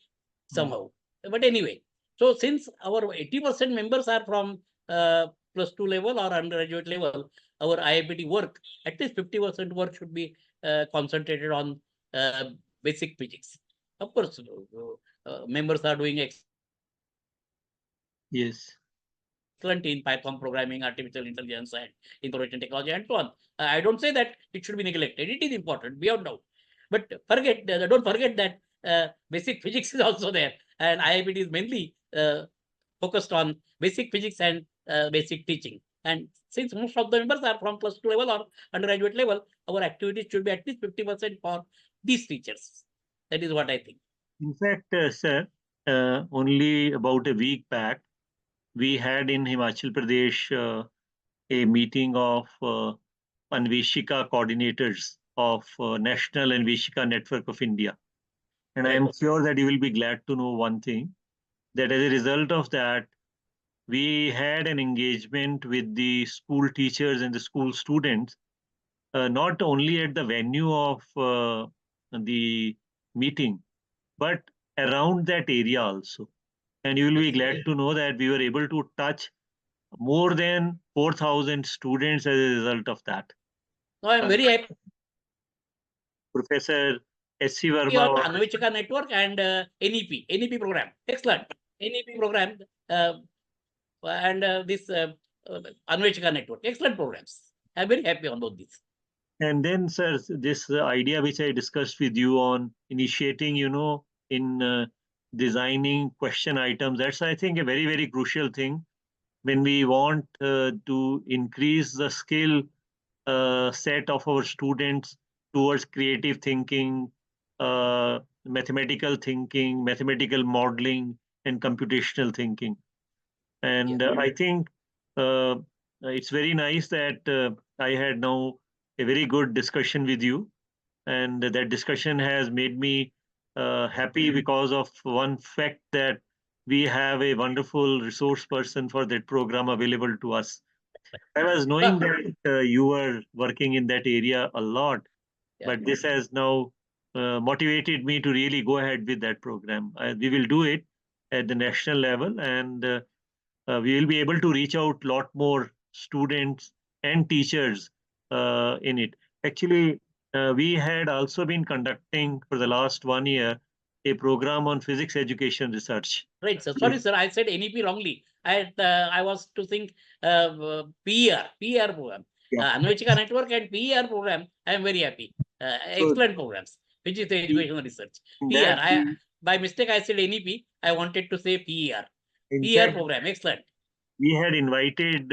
somehow. But anyway, so since our 80% members are from +2 level or undergraduate level, our IAPT work, at least 50% work should be concentrated on basic physics. Of course, members are doing Yes. excellent in Python programming, artificial intelligence, and information technology, and so on. I don't say that it should be neglected. It is important, beyond doubt. But don't forget that basic physics is also there, and IIPT is mainly focused on basic physics and basic teaching. And since most of the members are from +2 level or undergraduate level, our activities should be at least 50% for these teachers. That is what I think. In fact, sir, only about a week back, we had in Himachal Pradesh a meeting of Anveshika coordinators of National Anveshika Network of India. And I am sure that you will be glad to know one thing, that as a result of that, we had an engagement with the school teachers and the school students, not only at the venue of the meeting, but around that area also. And you will be glad to know that we were able to touch more than 4,000 students as a result of that. So I am very happy Professor S.C. on Verma. Anveshika network and NEP program. Excellent. NEP program and this Anveshika network. Excellent programs. I'm very happy on both these. And then, sir, this idea which I discussed with you on initiating, in designing question items, that's, I think, a very, very crucial thing when we want to increase the skill set of our students towards creative thinking, mathematical thinking, mathematical modeling, and computational thinking. And I think it's very nice that I had now a very good discussion with you. And that discussion has made me happy because of one fact that we have a wonderful resource person for that program available to us. I was knowing that you were working in that area a lot, but this has now motivated me to really go ahead with that program. We will do it at the national level, and we will be able to reach out a lot more students and teachers in it. Actually, we had also been conducting for the last 1 year a program on physics education research. Right, sir. Sorry, sir. I said NEP wrongly. I was to think PER program. Anveshika network and PER program. I am very happy. Excellent programs. Physics education research. PER. By mistake, I said NEP. I wanted to say PER. PER program. Excellent. We had invited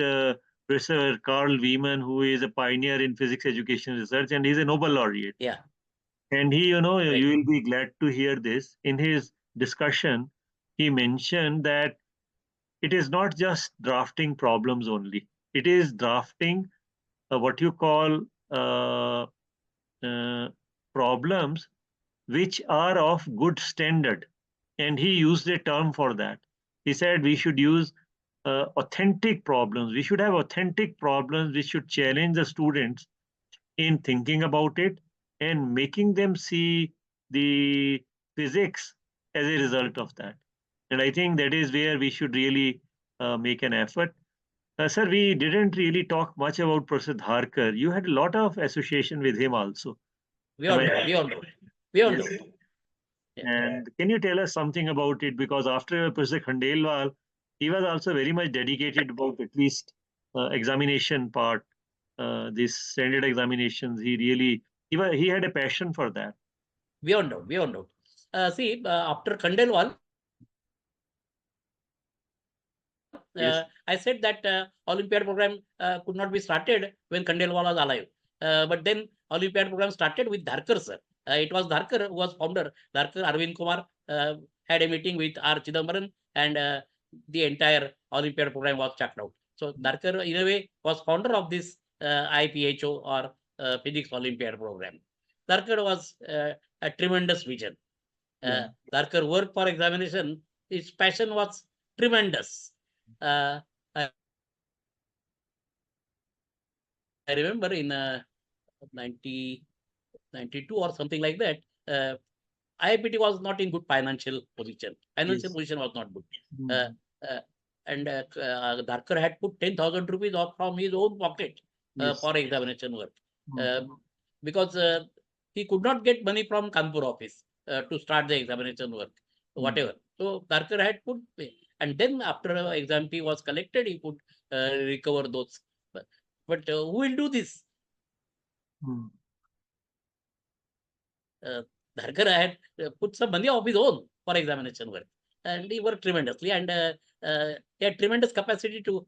Professor Carl Wieman, who is a pioneer in physics education research, and he's a Nobel laureate. Yeah. And he, you Right. will be glad to hear this. In his discussion, he mentioned that it is not just drafting problems only. It is drafting what you call problems which are of good standard. And he used a term for that. He said we should use authentic problems. We should have authentic problems which should challenge the students in thinking about it and making them see the physics as a result of that. And I think that is where we should really make an effort. Sir, we didn't really talk much about Professor Dharkar. You had a lot of association with him also. We all know. Yes. And can you tell us something about it? Because after Professor Khandelwal, he was also very much dedicated about at least examination part, these standard examinations. He had a passion for that. Beyond doubt. See, after Khandelwal, I said that Olympiad program could not be started when Khandelwal was alive. But then Olympiad program started with Dharkar, sir. It was Dharkar who was founder. Dharkar Arvind Kumar had a meeting with R. Chidambaran, and the entire Olympiad program was chucked out. So Darkar, in a way, was founder of this IPHO or Physics Olympiad program. Darkar was a tremendous vision. Darkar work for examination, his passion was tremendous. I remember in 92 or something like that, IAPT was not in good financial position. Financial position was not good. And Darkar had put 10,000 rupees off from his own pocket for examination work. Because he could not get money from Kanpur office to start the examination work, whatever. So Darkar had put, and then after exam fee was collected, he could recover those. But who will do this? Darkar had put some money of his own for examination work, and he worked tremendously, and he had tremendous capacity to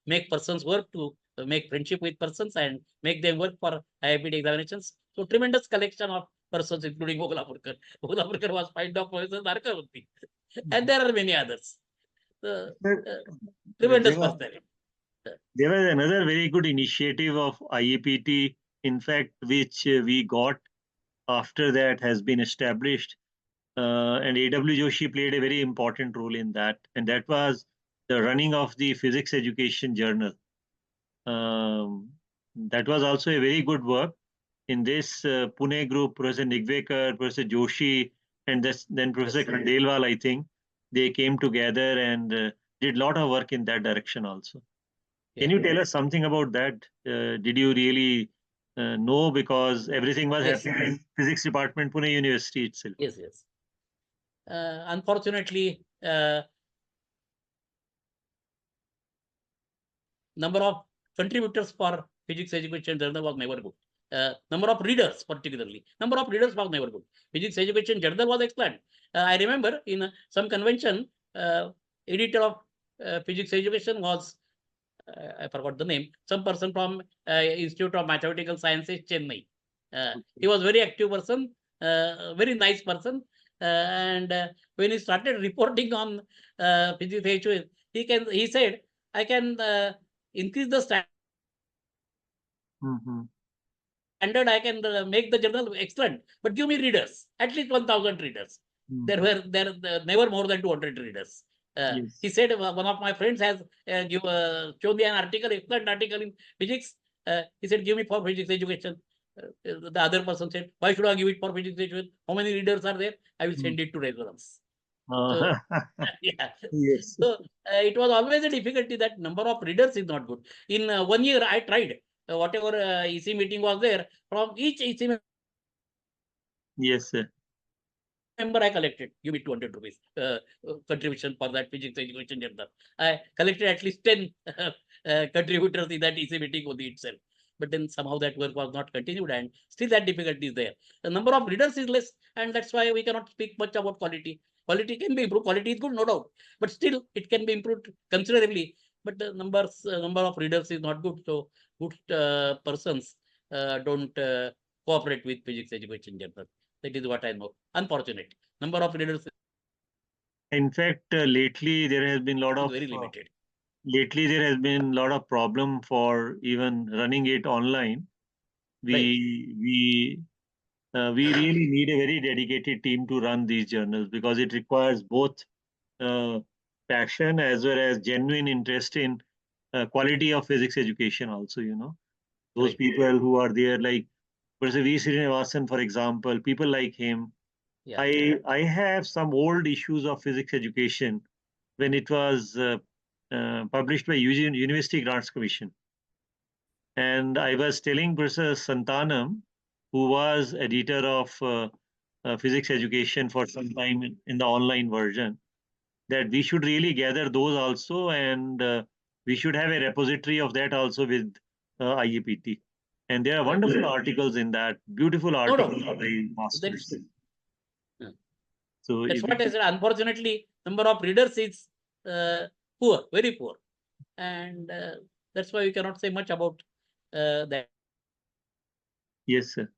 make persons work, to make friendship with persons and make them work for IAPT examinations. So tremendous collection of persons, including Ogalapurkar. Ogalapurkar was find of Professor Darkar only, and there are many others. Tremendous personality. There was another very good initiative of IAPT, in fact, which we got after that has been established. And A.W. Joshi played a very important role in that. And that was the running of the Physics Education Journal. That was also a very good work. In this Pune group, Professor Nigvekar, Professor Joshi, and then Professor Khandelwal, I think, they came together and did a lot of work in that direction also. Can you tell us something about that? Did you really know, because everything was happening in physics department, Pune University itself? Yes. Unfortunately, number of contributors for Physics Education Journal was never good. Number of readers, particularly, number of readers was never good. Physics Education Journal was excellent. I remember in some convention, editor of Physics Education was, I forgot the name, some person from Institute of Mathematical Sciences, Chennai. He was very active person, very nice person, and when he started reporting on Physics Education, he said, I can increase the standard, I can make the journal excellent, but give me readers, at least 1,000 readers. There were never more than 200 readers. He said, one of my friends has shown me an article, excellent article in physics. He said, give me for Physics Education. The other person said, why should I give it for Physics Education? How many readers are there? I will send it to resonance. So, so it was always a difficulty that number of readers is not good. In 1 year, I tried whatever EC meeting was there, from each EC member I collected, give me 200 rupees contribution for that Physics Education Journal. I collected at least 10 contributors in that EC meeting only itself. But then somehow that work was not continued, and still that difficulty is there. The number of readers is less, and that's why we cannot speak much about quality. Quality can be improved. Quality is good, no doubt, but still it can be improved considerably. But the number of readers is not good. So good persons don't cooperate with Physics Education Journal. That is what I know. Unfortunate. Number of readers. In fact, lately there has been a lot of very limited. Lately there has been a lot of problem for even running it online. We really need a very dedicated team to run these journals, because it requires both passion as well as genuine interest in quality of physics education also, those people who are there, like Professor V. Srinivasan, for example, people like him. I have some old issues of physics education when it was published by University Grants Commission. And I was telling Professor Santanam, who was editor of physics education for some time in the online version, that we should really gather those also, and we should have a repository of that also with IAPT. And there are wonderful articles in that, beautiful articles by masters. So that's what I said. Unfortunately, number of readers is poor, very poor, and that's why we cannot say much about that. Yes, sir.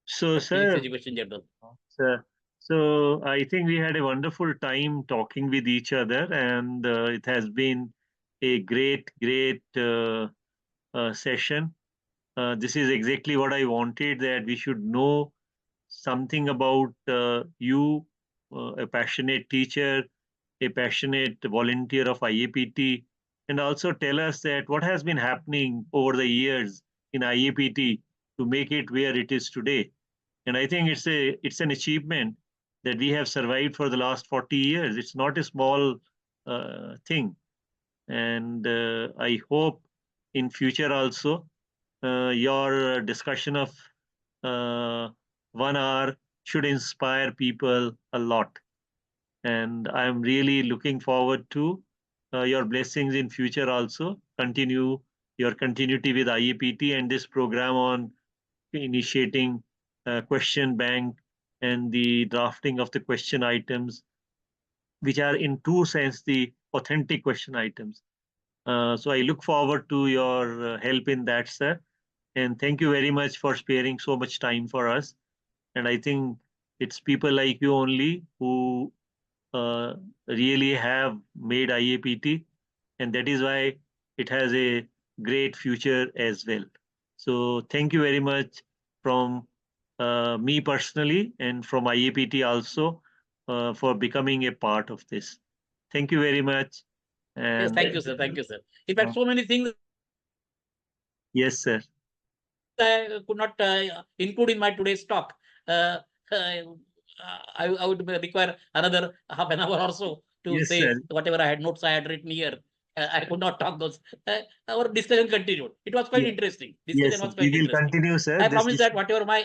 So, sir, Education Journal. Sir, so I think we had a wonderful time talking with each other, and it has been a great session. This is exactly what I wanted, that we should know something about you, a passionate teacher, a passionate volunteer of IAPT, and also tell us that what has been happening over the years in IAPT to make it where it is today. And I think it's an achievement that we have survived for the last 40 years. It's not a small thing, and I hope in future also your discussion of uh, 1 hour should inspire people a lot. And I'm really looking forward to your blessings in future also. Continue your continuity with IAPT and this program on initiating question bank and the drafting of the question items, which are in true sense the authentic question items. So I look forward to your help in that, sir. And thank you very much for sparing so much time for us. And I think it's people like you only who uh, really have made IAPT, and that is why it has a great future as well. So thank you very much from me personally and from IAPT also for becoming a part of this. Thank you very much. Yes, And thank you, sir. Thank you, sir. In fact, so many things yes, sir. I could not include in my today's talk. Uh, I would require another half an hour or so to Yes, sir. say whatever I had notes I had written here. I could not talk those. Our discussion continued. It was quite Ye- interesting. Yes, Discussion sir. was We quite will interesting. continue, sir. I This promise that whatever my